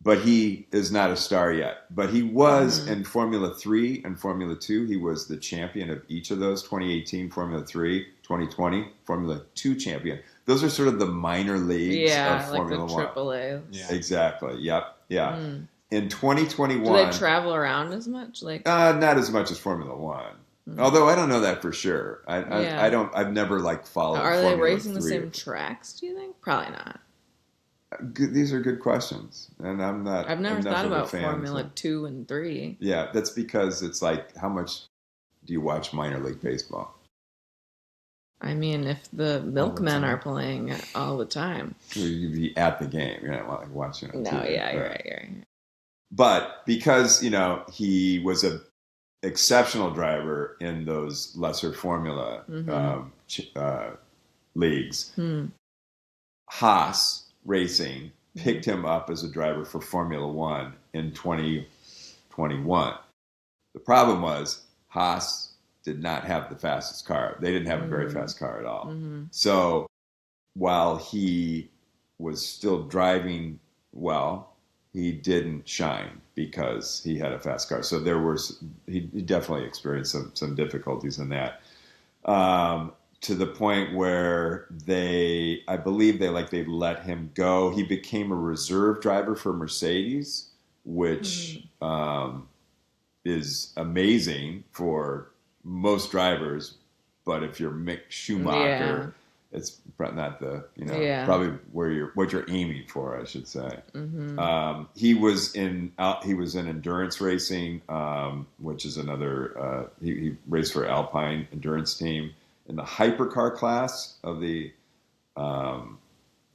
C: But he is not a star yet. But he was in Formula 3 and Formula 2. He was the champion of each of those. 2018 Formula 3, 2020 Formula 2 champion. Those are sort of the minor leagues of Formula 1.
B: Like the AAA.
C: Yeah. Exactly. Yep. Yeah. In 2021,
B: do they travel around as much?
C: Not as much as Formula 1. Although I don't know that for sure. I've never followed.
B: Are
C: Formula
B: they racing
C: 3.
B: the same tracks? Do you think? Probably not.
C: These are good questions, and I'm not.
B: I've never thought about Formula 2 and 3.
C: Yeah, that's because it's like, how much do you watch minor league baseball?
B: I mean, if the milkmen are playing all the time,
C: you'd be at the game. You're not watching it.
B: No,
C: TV,
B: yeah, you're right.
C: But because he was a exceptional driver in those lesser formula leagues, Haas Racing picked him up as a driver for Formula 1 in 2021. The problem was Haas did not have the fastest car. They didn't have a very fast car at all. So while he was still driving well, he didn't shine because he had a fast car. So he definitely experienced some difficulties in that. To the point where I believe they let him go. He became a reserve driver for Mercedes, which is amazing for most drivers. But if you're Mick Schumacher, it's not probably what you're aiming for, I should say. He was in endurance racing, which is another. He raced for Alpine endurance team in the hypercar class of the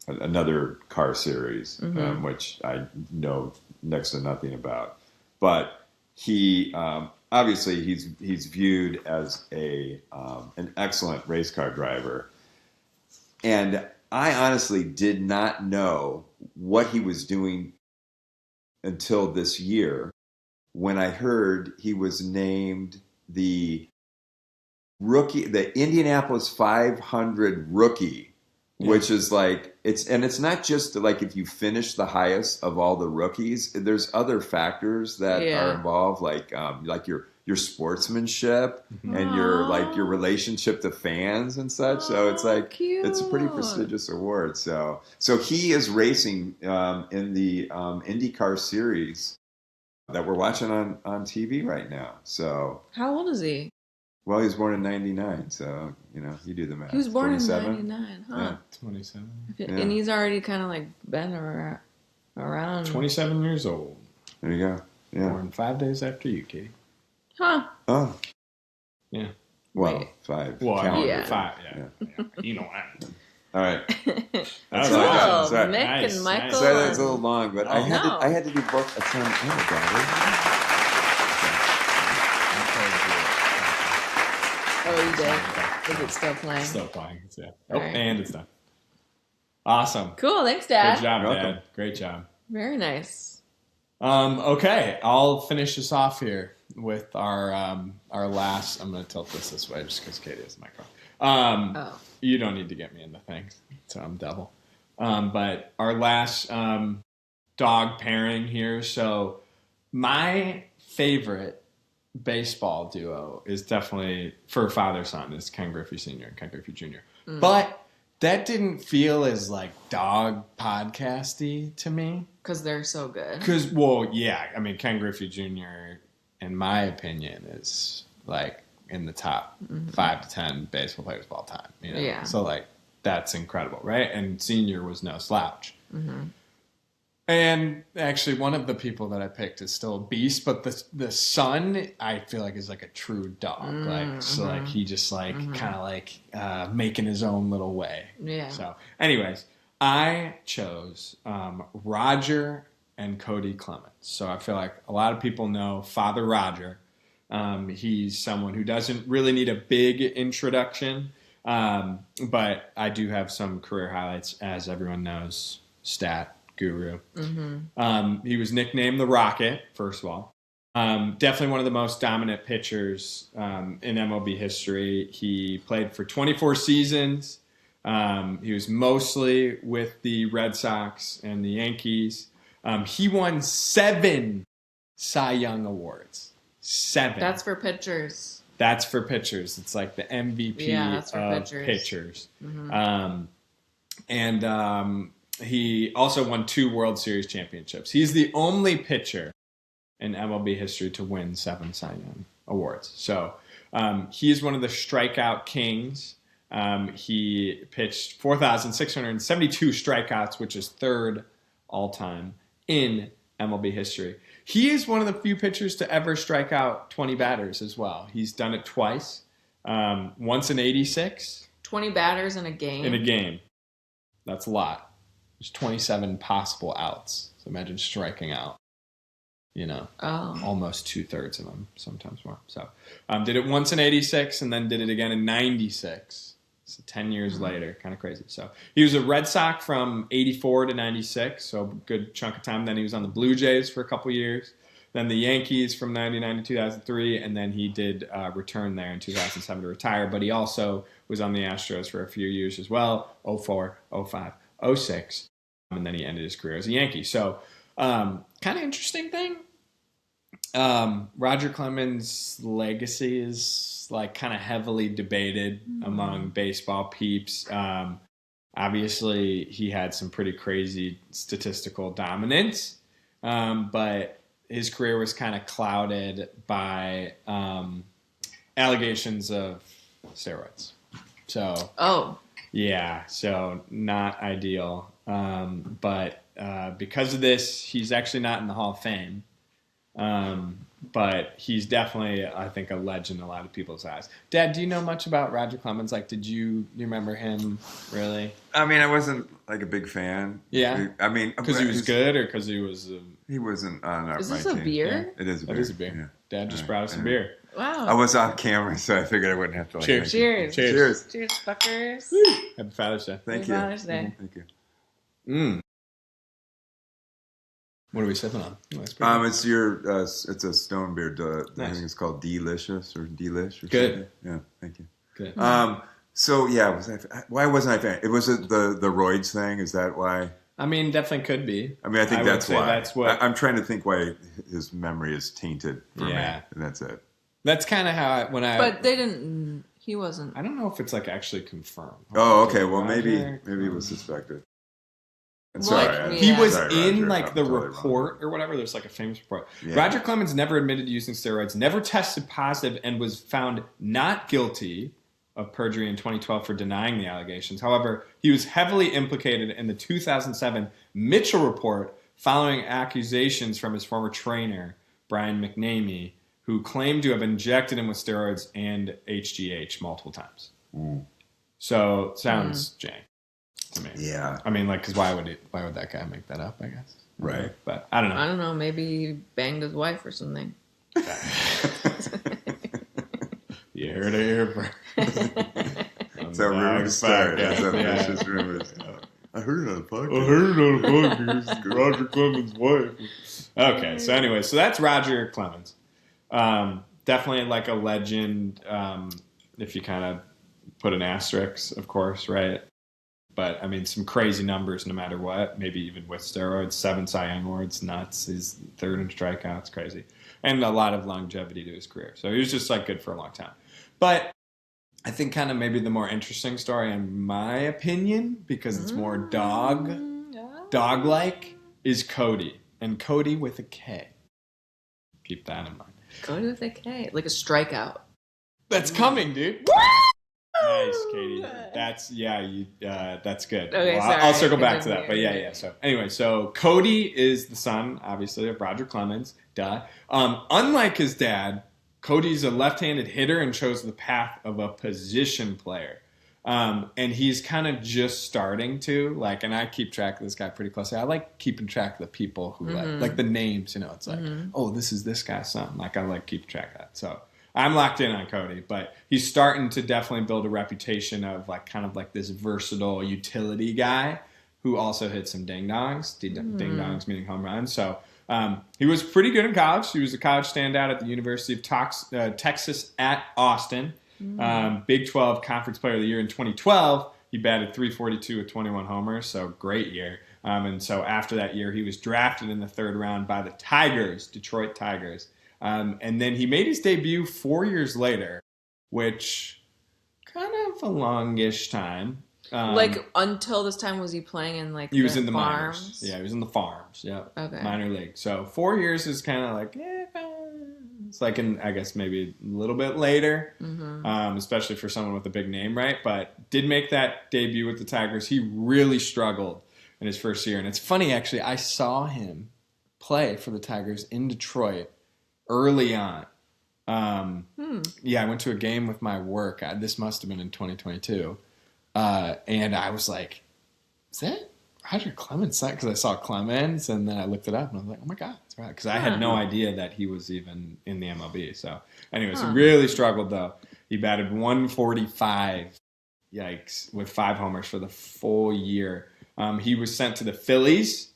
C: another car series, which I know next to nothing about. But he obviously he's viewed as an excellent race car driver, and I honestly did not know what he was doing until this year when I heard he was named the Indianapolis 500 rookie, which is it's not just if you finish the highest of all the rookies. There's other factors that are involved, like your sportsmanship and your relationship to fans and such. So it's
B: cute.
C: It's a pretty prestigious award. So he is racing in the IndyCar series that we're watching on TV right now. So
B: how old is he?
C: Well, he was born in 99, so, you do the math.
B: He was born
C: 27?
B: in 99, huh?
A: Yeah, 27.
B: And he's already kind of been around.
A: 27 years old.
C: There you go. Yeah.
A: Born 5 days after you, Katie.
B: Huh.
C: Oh.
A: Yeah.
C: Well,
B: Wait.
C: 5.
A: Well,
C: calendar.
A: 5, yeah. You know that.
C: All right.
A: That's
B: cool.
A: all right.
B: Mick
A: Nice,
B: and Michael.
A: nice.
C: Sorry that's a little long, but I
B: no.
C: had to do both a ton of
B: Oh, you did? Is it still playing?
A: Still playing, yeah.
B: Right.
A: And it's done. Awesome.
B: Cool. Thanks, Dad.
A: Good job,
C: You're
A: Dad.
C: welcome.
A: Great job.
B: Very nice.
A: Okay, I'll finish this off here with our last. I'm going to tilt this way just because Katie has the microphone. You don't need to get me into things, so I'm double. But our last dog pairing here. So my favorite baseball duo is definitely for father-son is Ken Griffey Sr. and Ken Griffey Jr. But that didn't feel as like dog podcasty to me.
B: Because they're so good.
A: I mean, Ken Griffey Jr., in my opinion, is like in the top 5 to 10 baseball players of all time. You know?
B: Yeah.
A: So like that's incredible, right? And Senior was no slouch. And actually, one of the people that I picked is still a beast, but the son, I feel like, is like a true dog. Like he just like kind of like making his own little way.
B: Yeah.
A: So, anyways, I chose Roger and Kody Clemens. So I feel like a lot of people know Father Roger. He's someone who doesn't really need a big introduction, but I do have some career highlights, as everyone knows. Stat guru. He was nicknamed the Rocket, first of all. Definitely one of the most dominant pitchers in MLB history. He played for 24 seasons. He was mostly with the Red Sox and the Yankees. He won 7 Cy Young Awards. 7.
B: That's for pitchers.
A: That's for pitchers. It's like the MVP of pitchers. He also won 2 World Series championships. He's the only pitcher in MLB history to win 7 Cy Young Awards. So he is one of the strikeout kings. He pitched 4,672 strikeouts, which is 3rd all-time in MLB history. He is one of the few pitchers to ever strike out 20 batters as well. He's done it twice. Once in 86.
B: 20 batters in a game?
A: In a game. That's a lot. There's 27 possible outs. So imagine striking out, almost 2/3 of them, sometimes more. So did it once in 86 and then did it again in 96. So 10 years later, kind of crazy. So he was a Red Sox from 84 to 96, so a good chunk of time. Then he was on the Blue Jays for a couple years. Then the Yankees from 99 to 2003, and then he did return there in 2007 to retire. But he also was on the Astros for a few years as well, 04, 05, 06. And then he ended his career as a Yankee. So kind of interesting thing. Roger Clemens' legacy is like kind of heavily debated among baseball peeps. Obviously, he had some pretty crazy statistical dominance, but his career was kind of clouded by allegations of steroids. So, yeah, so not ideal. But because of this, he's actually not in the Hall of Fame. But he's definitely, I think, a legend in a lot of people's eyes. Dad, do you know much about Roger Clemens? Like, do you remember him, really?
C: I mean, I wasn't, like, a big fan.
A: Yeah?
C: I mean...
A: Because he was good or because he was...
C: he wasn't on our team.
B: Is this a beer?
C: Yeah, it is a beer.
A: It is a beer. Yeah. Dad just brought us a beer.
B: Wow.
C: I was off camera, so I figured I wouldn't have to... Like,
A: Cheers.
B: Cheers.
A: Cheers.
B: Cheers, fuckers.
A: Happy Father's Day.
C: Thank you.
B: Father's Day.
C: Thank you.
A: What are we sipping on?
C: It's your. It's a stone beer.
A: Nice.
C: I think it's called Delicious or Delish. Or
A: Good.
C: Something. Yeah. Thank you.
A: Good.
C: So yeah, why wasn't I fan? It was the roids thing. Is that why?
A: I mean, definitely could be.
C: I mean, I think that's why.
A: That's what
C: I'm trying to think why his memory is tainted for me, and that's it.
A: That's kind of how
B: But they didn't. He wasn't.
A: I don't know if it's like actually confirmed.
C: Oh, okay. Well, maybe it was suspected. Sorry,
A: he was
C: Roger,
A: in like the
C: totally
A: report
C: wrong.
A: Or whatever. There's like a famous report.
C: Yeah.
A: Roger Clemens never admitted to using steroids, never tested positive, and was found not guilty of perjury in 2012 for denying the allegations. However, he was heavily implicated in the 2007 Mitchell report following accusations from his former trainer, Brian McNamee, who claimed to have injected him with steroids and HGH multiple times. So, sounds jank to me.
C: Yeah.
A: I mean, like, because why would that guy make that up, I guess?
C: Right.
A: But I don't know.
B: I don't know. Maybe he banged his wife or something.
A: You heard it here first.
C: That's how rumors start. That's how vicious rumors. heard it on a podcast.
A: I heard it on a podcast. Roger Clemens' wife. Okay, so anyway, so that's Roger Clemens. Definitely like a legend, if you kind of put an asterisk, of course, right? But, I mean, some crazy numbers no matter what, maybe even with steroids. 7 Cy Young Awards, nuts. He's third in strikeouts, crazy. And a lot of longevity to his career. So he was just, like, good for a long time. But I think kind of maybe the more interesting story, in my opinion, because it's more dog-like, is Kody. And Kody with a K. Keep that in mind.
B: Kody with a K. Like a strikeout.
A: That's coming, dude. Nice, Katie. That's that's good.
B: Okay,
A: well, I'll circle back to that. But yeah. So anyway, so Kody is the son, obviously, of Roger Clemens. Duh. Unlike his dad, Cody's a left-handed hitter and chose the path of a position player. And he's kind of just starting to, like, and I keep track of this guy pretty closely. I like keeping track of the people who, like the names, it's like, oh, this is this guy's son. Like, I like keeping track of that. So I'm locked in on Kody, but he's starting to definitely build a reputation of, like, kind of like this versatile utility guy who also hits some ding-dongs. Ding-dongs meaning home runs. So he was pretty good in college. He was a college standout at the University of Texas at Austin. Big 12 Conference Player of the Year in 2012. He batted .342 with 21 homers, so great year. And so after that year, he was drafted in the 3rd round by the Tigers, Detroit Tigers. And then he made his debut 4 years later, which kind of a longish time.
B: Like, until this time, was he playing in, like,
A: he was in the
B: farms?
A: minors. Yeah, he was in the farms. Yeah,
B: okay.
A: Minor league. So 4 years is kind of like, it's like I guess maybe a little bit later, especially for someone with a big name, right? But did make that debut with the Tigers. He really struggled in his first year. And it's funny, actually, I saw him play for the Tigers in Detroit early on. Yeah, I went to a game with my work. This must have been in 2022. And I was like, is that Roger Clemens? Because I saw Clemens, and then I looked it up, and I was like, oh my God, it's right. Because I had no idea that he was even in the MLB. So anyways, he really struggled, though. He batted .145, yikes, with 5 homers for the full year. He was sent to the Phillies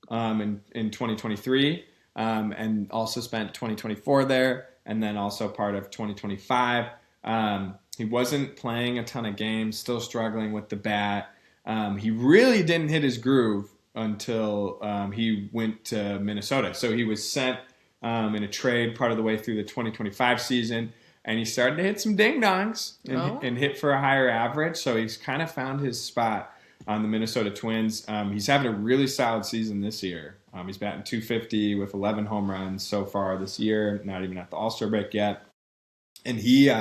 A: in 2023, and also spent 2024 there, and then also part of 2025. He wasn't playing a ton of games, still struggling with the bat. He really didn't hit his groove until he went to Minnesota. So he was sent in a trade part of the way through the 2025 season, and he started to hit some ding-dongs and hit for a higher average. So he's kind of found his spot on the Minnesota Twins. He's having a really solid season this year. He's batting .250 with 11 home runs so far this year, not even at the All-Star break yet. And he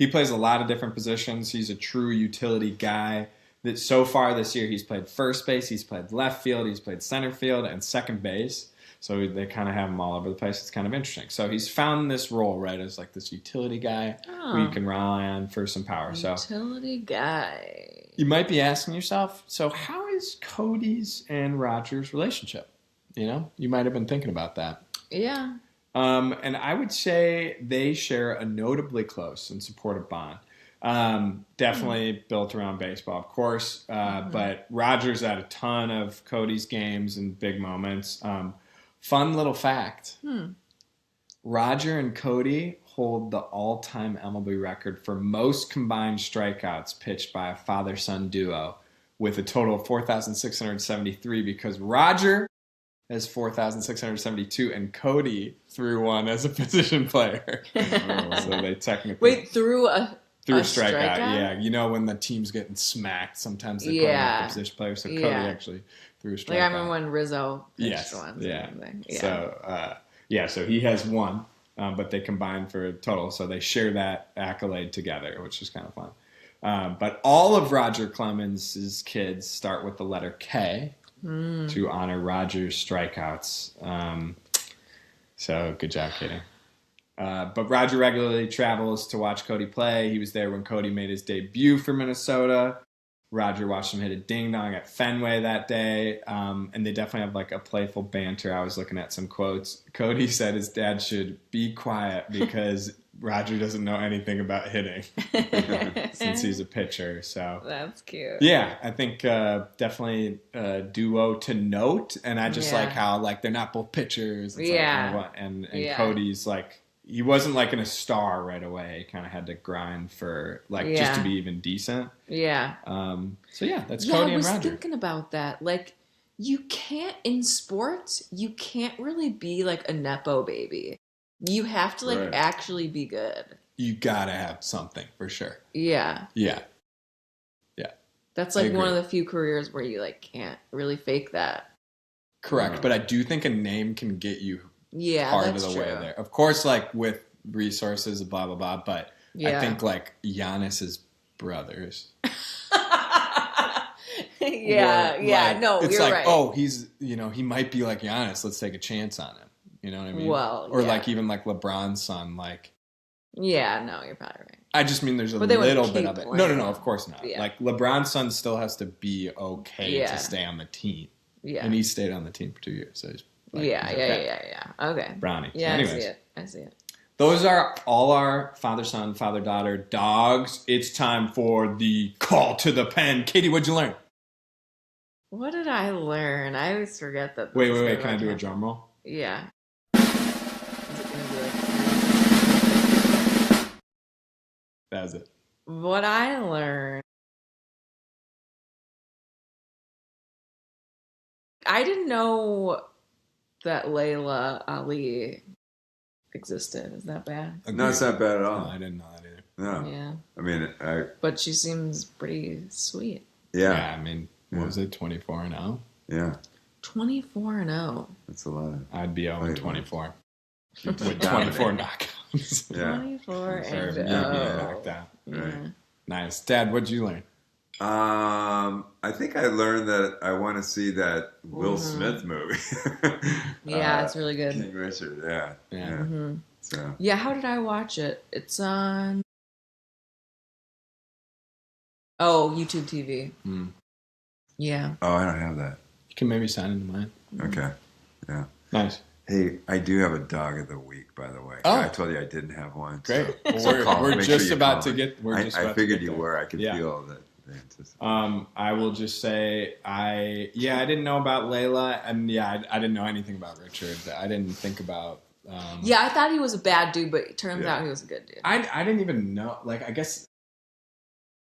A: plays a lot of different positions. He's a true utility guy. That so far this year, he's played first base, he's played left field, he's played center field, and second base. So they kind of have him all over the place. It's kind of interesting. So he's found this role, right, as like this utility guy who you can rely on for some power.
B: Utility guy.
A: You might be asking yourself, so how is Cody's and Roger's relationship? You might have been thinking about that.
B: Yeah.
A: And I would say they share a notably close and supportive bond. Definitely built around baseball, of course. But Roger's at a ton of Cody's games and big moments. Fun little fact. Roger and Kody hold the all-time MLB record for most combined strikeouts pitched by a father-son duo with a total of 4,673 because Roger has 4,672 and Kody threw one as a position player. So they technically...
B: threw a
A: strikeout, yeah. When the team's getting smacked, sometimes they put him up the position player. So Kody actually threw a strikeout.
B: Like I remember when Rizzo pitched one.
A: Yeah. So, so he has one, but they combined for a total. So they share that accolade together, which is kind of fun. But all of Roger Clemens' kids start with the letter K to honor Roger's strikeouts. So good job, Katie. But Roger regularly travels to watch Kody play. He was there when Kody made his debut for Minnesota. Roger watched him hit a ding-dong at Fenway that day. And they definitely have like a playful banter. I was looking at some quotes. Kody said his dad should be quiet because Roger doesn't know anything about hitting since he's a pitcher. So
B: that's cute.
A: Yeah, I think definitely a duo to note, and I just like how like they're not both pitchers. It's and Kody's like he wasn't like in a star right away. He kind of had to grind for like just to be even decent.
B: Yeah.
A: So yeah, that's Kody and Roger.
B: I was thinking about that. Like you can't in sports, you can't really be like a nepo baby. You have to like actually be good.
A: You gotta have something for sure.
B: Yeah.
A: Yeah.
B: That's like one of the few careers where you like can't really fake that.
A: Correct, but I do think a name can get you part of the way there. Of course, like with resources, blah blah blah. But I think like Giannis's brothers.
B: It's
A: like,
B: right.
A: Oh, he's he might be like Giannis. Let's take a chance on him. You know what I mean?
B: Well,
A: or like even like LeBron's son, like.
B: Yeah, no, you're probably right.
A: I just mean there's a little bit of it. No, of course not. Yeah. Like LeBron's son still has to be okay to stay on the team. Yeah. And he stayed on the team for 2 years. So he's like,
B: yeah. Okay.
A: Brownie.
B: Yeah,
A: anyways,
B: I see it.
A: Those are all our father-son, father-daughter dogs. It's time for the call to the pen. Katie, what'd you learn?
B: What did I learn? I always forget that.
A: Wait. Can I do a drum roll?
B: Yeah.
A: That's it.
B: What I learned. I didn't know that Layla Ali existed. Is that bad?
C: No, it's not bad at all.
A: No, I didn't know that either.
C: No.
B: Yeah.
C: I mean,
B: But she seems pretty sweet.
C: Yeah.
A: I mean, what was it, 24-0?
C: Yeah.
B: 24-0.
C: That's a lot.
A: I'd be 0-24. With 24 knockouts.
C: Yeah.
B: 24-0.
A: Knocked out.
C: Right.
A: Nice. Dad, what'd you learn?
C: I think I learned that I want to see that Will Smith movie.
B: Yeah, it's really good.
C: King Richard, yeah.
B: Mm-hmm.
C: So.
B: Yeah, how did I watch it? It's on YouTube TV. Yeah.
C: Oh, I don't have that.
A: You can maybe sign into mine.
C: Okay. Yeah.
A: Nice.
C: Hey, I do have a dog of the week, by the way.
A: Oh.
C: I told you I didn't have one.
A: Great.
C: So
A: we're just about to get.
C: I figured you were. I could feel that.
A: I will just say I didn't know about Layla, and I didn't know anything about Richard. I didn't think about.
B: I thought he was a bad dude, but it turns out he was a good dude.
A: I didn't even know. Like, I guess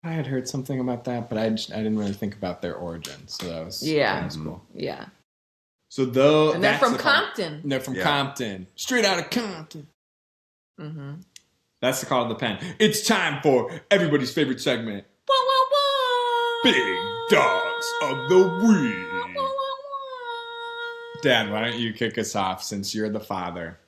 A: I had heard something about that, but I didn't really think about their origin. So that was cool.
B: Yeah.
A: So
B: and they're from Compton.
A: They're from Compton, straight out of Compton.
B: Mm-hmm.
A: That's the call of the pen. It's time for everybody's favorite segment. Big Dogs of the Week. Dad, why don't you kick us off since you're the father?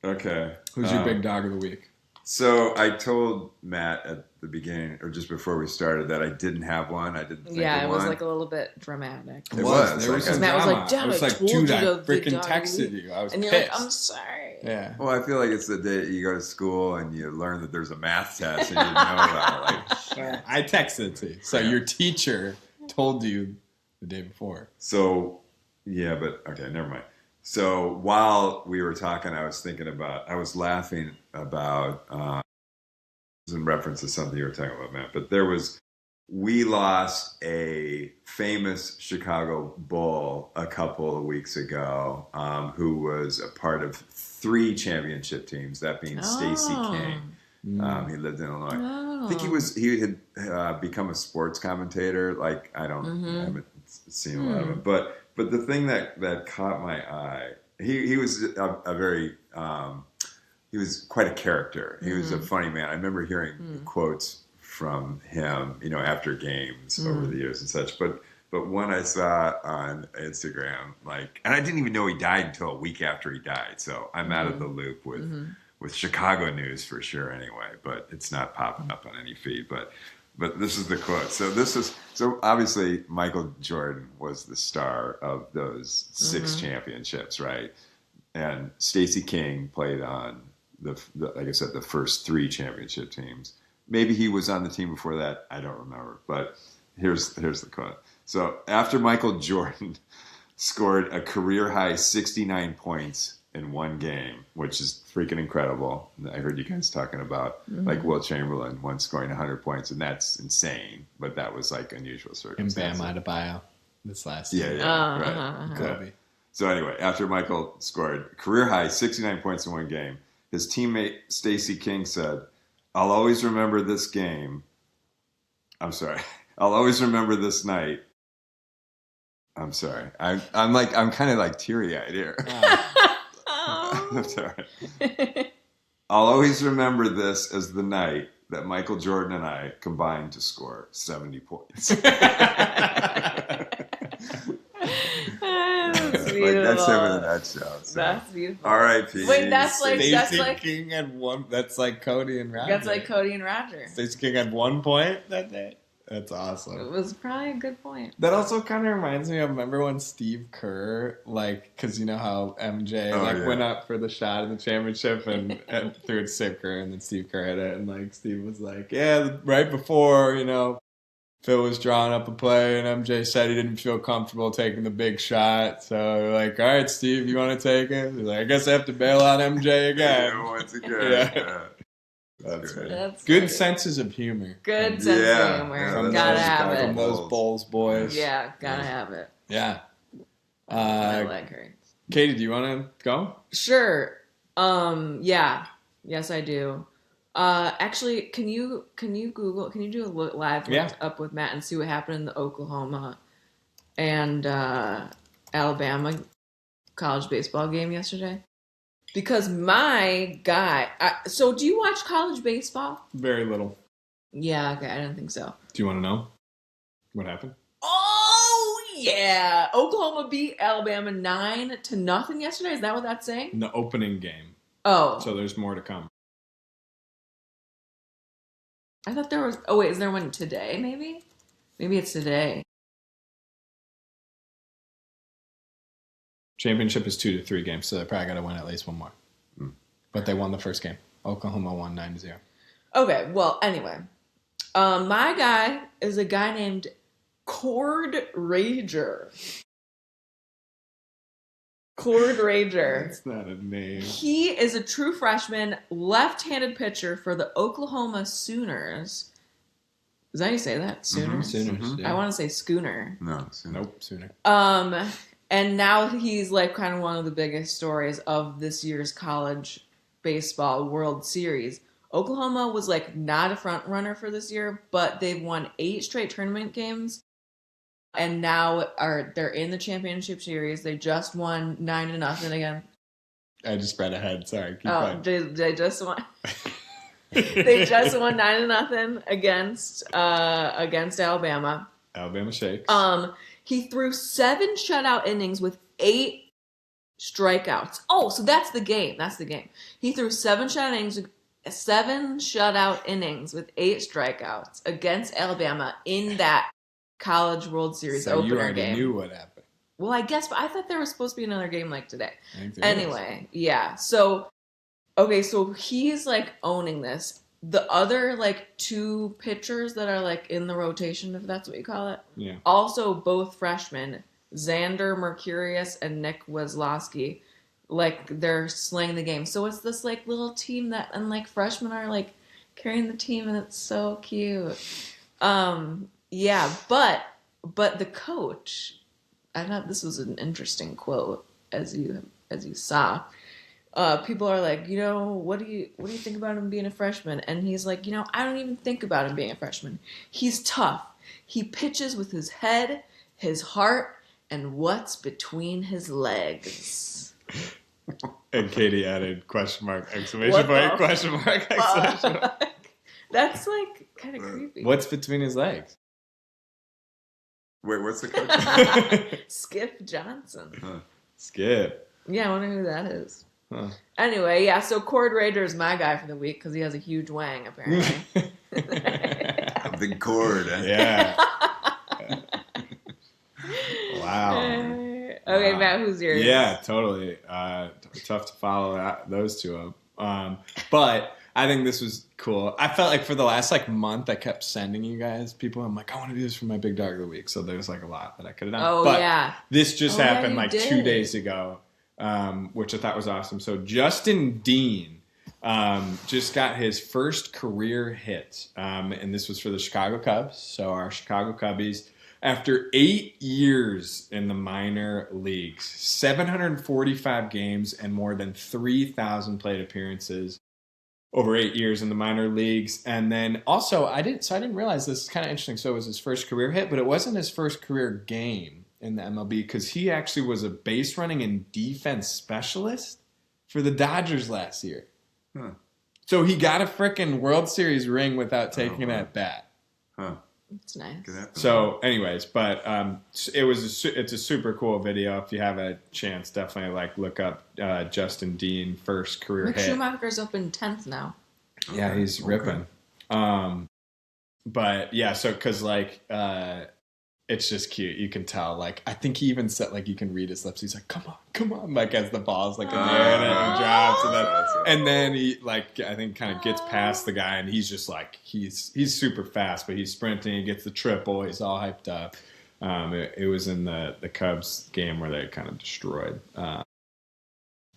C: Okay.
A: Who's your big dog of the week?
C: So I told Matt at the beginning, or just before we started, that I didn't have one. I didn't think of one.
B: Yeah, it was like a little bit dramatic.
C: It was.
A: There was some
B: Matt
A: drama.
B: was like, Dad,
A: I was like,
B: dude, I
A: freaking texted you. I was
B: and
A: pissed.
B: you're like, I'm sorry.
A: Yeah.
C: Well, I feel like it's the day you go to school and you learn that there's a math test and you didn't know about it. Like,
A: I texted it to you. So your teacher told you the day before.
C: So, yeah, but okay, never mind. So while we were talking, I was laughing about, in reference to something you were talking about, Matt, but we lost a famous Chicago Bull a couple of weeks ago, who was a part of 3 championship teams, that being Stacey King. He lived in Illinois. I think he had become a sports commentator. Like, I haven't seen a lot of it, but the thing that caught my eye, he was a very he was quite a character. He was a funny man. I remember hearing quotes from him, after games over the years and such. But one I saw on Instagram, and I didn't even know he died until a week after he died. So I'm out of the loop with Chicago news for sure anyway, but it's not popping up on any feed. But this is the quote. So obviously Michael Jordan was the star of those 6 championships, right? And Stacey King played on like I said, the first 3 championship teams. Maybe he was on the team before that. I don't remember. But here's the quote. So after Michael Jordan scored a career high 69 points in one game, which is freaking incredible. I heard you guys talking about like Will Chamberlain once scoring 100 points, and that's insane. But that was like unusual circumstances.
A: And Bam Adebayo this last
C: year. Yeah, right.
A: Kobe.
C: So anyway, after Michael scored career high 69 points in one game, his teammate Stacey King said, "I'll always remember this game. I'm sorry. I'll always remember this night." I'm sorry. I'm kind of like teary-eyed here. I'm sorry. "I'll always remember this as the night that Michael Jordan and I combined to score 70 points."
B: That's beautiful.
C: That's him in a nutshell. So.
B: That's beautiful.
C: R.I.P.
B: Wait, that's like
A: King had one. That's like Cody and Roger.
B: That's like Cody and Roger.
A: Stacey King had 1 point that day. That's awesome.
B: It was probably a good point.
A: That also kind of reminds me of, remember when Steve Kerr, like, because you know how MJ went up for the shot in the championship and threw it to Steve Kerr, and then Steve Kerr hit it, and like Steve was like, yeah, right before, Phil was drawing up a play, and MJ said he didn't feel comfortable taking the big shot. So, like, all right, Steve, you want to take it? He's like, I guess I have to bail out MJ again.
C: Once again.
A: Yeah. That's great. That's good senses of humor.
B: Good sense of humor. Gotta have it.
A: From those Bulls boys.
B: Yeah, gotta have it.
A: Yeah.
B: I like her.
A: Katie, do you want to go?
B: Sure. Yeah. Yes, I do. Actually, can you Google? Can you do a live look up with Matt and see what happened in the Oklahoma and Alabama college baseball game yesterday? Because my guy. So, do you watch college baseball?
A: Very little.
B: Yeah. Okay, I didn't think so.
A: Do you want to know what happened?
B: Oh yeah, Oklahoma beat Alabama 9-0 yesterday. Is that what that's saying?
A: In the opening game.
B: Oh.
A: So there's more to come.
B: I thought there was... Oh, wait. Is there one today, maybe? Maybe it's today.
A: Championship is 2 to 3 games, so they probably got to win at least one more. But they won the first game. Oklahoma won 9-0.
B: Okay. Well, anyway. My guy is a guy named Cord Rager. Cord Rager.
A: That's not a name.
B: He is a true freshman, left-handed pitcher for the Oklahoma Sooners. Is that how you say that? Sooners?
A: Sooners. Mm-hmm.
B: I want to say Schooner.
C: No, Sooner.
A: Nope, Sooner.
B: And now he's like kind of one of the biggest stories of this year's college baseball World Series. Oklahoma was like not a front runner for this year, but they've won 8 straight tournament games. And now they're in the championship series. They just won 9-0 again.
A: I just read ahead. Sorry. Keep going.
B: They just won. They just won 9-0 against Alabama.
A: Alabama shakes.
B: He threw 7 shutout innings with 8 strikeouts. Oh, so that's the game. That's the game. He threw 7 shutout innings with 8 strikeouts against Alabama in that College World Series opener game.
A: You already knew what happened.
B: Well, I guess, but I thought there was supposed to be another game like today. Anyway, yeah. So, okay, so he's like owning this. The other like 2 pitchers that are like in the rotation, if that's what you call it, also both freshmen, Xander Mercurius and Nick Weslowski, like they're slaying the game. So it's this like little team that, and like freshmen are like carrying the team, and it's so cute. Yeah, but the coach, I thought this was an interesting quote, as you saw. People are like, what do you think about him being a freshman? And he's like, I don't even think about him being a freshman. He's tough. He pitches with his head, his heart, and what's between his legs.
A: And Katie added question mark, exclamation point, question mark, exclamation mark.
B: That's like kind of creepy.
A: What's between his legs?
C: Wait, what's the coach?
B: Skip Johnson.
C: Huh.
A: Skip.
B: Yeah, I wonder who that is.
A: Huh.
B: Anyway, yeah, so Cord Rager is my guy for the week because he has a huge wang, apparently.
C: A big cord.
A: Yeah. Wow.
B: Okay, Matt, who's yours?
A: Yeah, totally. Tough to follow those 2 up. But I think this was cool. I felt like for the last month, I kept sending you guys people. I'm like, I want to do this for my big dog of the week. So there's a lot that I could have done.
B: Oh,
A: but
B: yeah.
A: This just happened 2 days ago. which I thought was awesome. So Justin Dean just got his first career hit, and this was for the Chicago Cubs. So our Chicago Cubbies, after 8 years in the minor leagues, 745 games and more than 3,000 plate appearances over 8 years in the minor leagues. And then also, I didn't realize this is kind of interesting. So it was his first career hit, but it wasn't his first career game in the MLB because he actually was a base running and defense specialist for the Dodgers last year.
C: Huh.
A: So he got a frickin' World Series ring without taking an at bat.
C: Huh.
B: It's nice.
A: So, anyways, but it's a super cool video. If you have a chance, definitely look up Justin Dean first career
B: Mick
A: hit.
B: Schumacher's up in 10th now.
A: Yeah, he's ripping. But yeah, so because it's just cute. You can tell. I think he even said you can read his lips. He's like, "Come on!" As the ball's in the air and drops, and then he I think kind of gets past the guy, and he's just he's super fast, but he's sprinting. He gets the triple. He's all hyped up. It was in the Cubs game where they kind of destroyed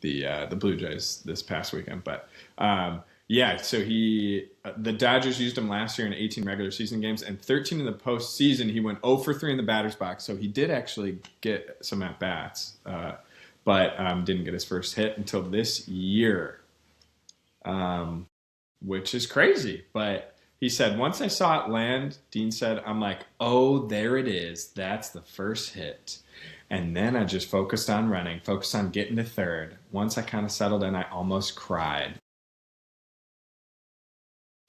A: the Blue Jays this past weekend, but. Yeah, so the Dodgers used him last year in 18 regular season games and 13 in the postseason. He went 0 for 3 in the batter's box, so he did actually get some at-bats, but didn't get his first hit until this year, which is crazy. But he said, once I saw it land, Dean said, I'm like, oh, there it is. That's the first hit. And then I just focused on running, focused on getting to third. Once I kind of settled in, I almost cried.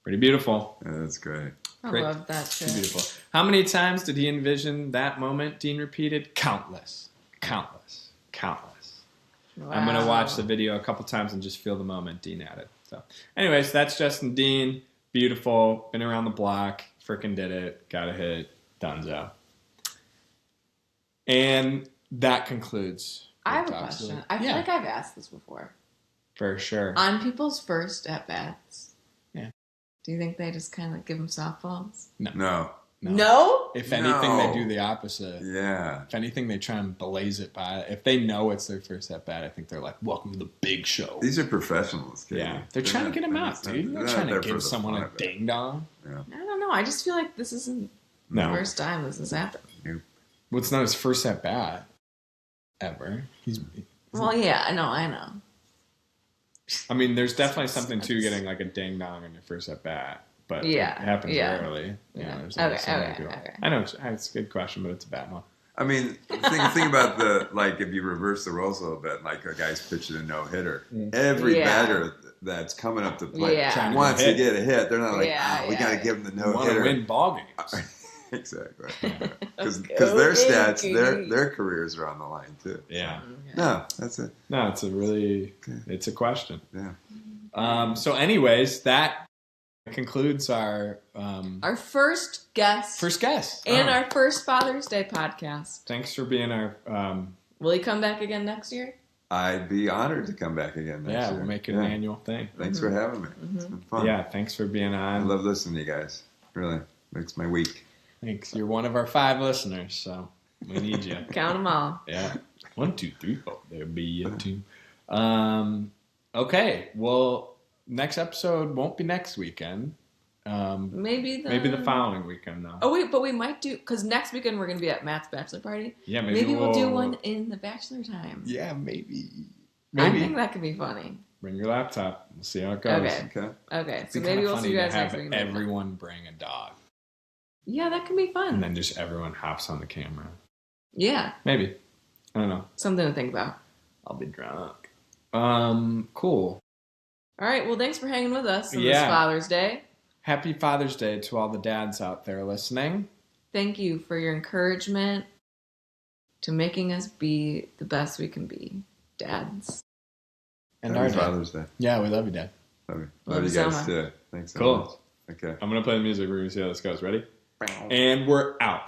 A: Pretty beautiful.
C: Yeah, that's great.
B: I love that shit.
A: Beautiful. How many times did he envision that moment? Dean repeated, countless. Wow. I'm going to watch the video a couple times and just feel the moment Dean added. So, anyways, that's Justin Dean. Beautiful. Been around the block. Freaking did it. Got a hit. Dunzo. And that concludes.
B: I have a question. I feel like I've asked this before.
A: For sure.
B: On people's first at-bats.
A: Yeah.
B: Do you think they just kind of give them softballs?
C: No.
A: If anything, they do the opposite.
C: Yeah.
A: If anything, they try and blaze it by. If they know it's their first at bat, I think they're like, "Welcome to the big show."
C: These are professionals, kid.
A: Yeah, they're trying to get them out, dude. They're not trying to give someone a ding dong.
C: Yeah.
B: I don't know. I just feel like this isn't the first time this has happened.
A: Well, it's not his first at bat ever.
B: Well, yeah, I know.
A: I mean, there's definitely something to getting a ding dong on your first at bat. But it happens rarely.
B: Yeah.
A: Okay. I know it's a good question, but it's a bad one.
C: I mean, think about if you reverse the roles a little bit, a guy's pitching a no-hitter. Every batter that's coming up to play wants to get a hit. They're not we got to give him the no-hitter.
A: Want to win ball games.
C: Exactly. Because their stats, their careers are on the line, too.
A: Yeah.
C: No, that's it.
A: No, it's a question.
C: Yeah.
A: So anyways, that concludes our
B: first guest. And our first Father's Day podcast.
A: Thanks for being our...
B: Will he come back again next year?
C: I'd be honored to come back again next year.
A: Yeah, we'll make it an annual thing.
C: Thanks for having me. It's been fun.
A: Yeah, thanks for being on.
C: I love listening to you guys. Really makes my week.
A: Thanks. You're one of our 5 listeners, so we need you.
B: Count them all.
A: Yeah. 1, 2, 3, 4. There'll be a 2. Okay. Well, next episode won't be next weekend.
B: Maybe
A: the following weekend, though.
B: Oh, wait, but we might do... Because next weekend we're going to be at Matt's bachelor party.
A: Yeah,
B: maybe we'll do one in the bachelor time.
A: Yeah, maybe.
B: I think that could be funny.
A: Bring your laptop. We'll see how it goes.
B: Okay. So maybe we'll see you guys next week.
A: Everyone bring a dog.
B: Yeah, that could be fun.
A: And then just everyone hops on the camera.
B: Yeah.
A: Maybe. I don't know.
B: Something to think about.
A: I'll be drunk. Cool.
B: All right. Well, thanks for hanging with us on this Father's Day.
A: Happy Father's Day to all the dads out there listening.
B: Thank you for your encouragement to making us be the best we can be, dads.
C: And our Father's Day.
A: Yeah, we love you, Dad.
C: Love you guys too. Thanks so much. Okay.
A: I'm going to play the music. We're going to see how this goes. Ready? And we're out.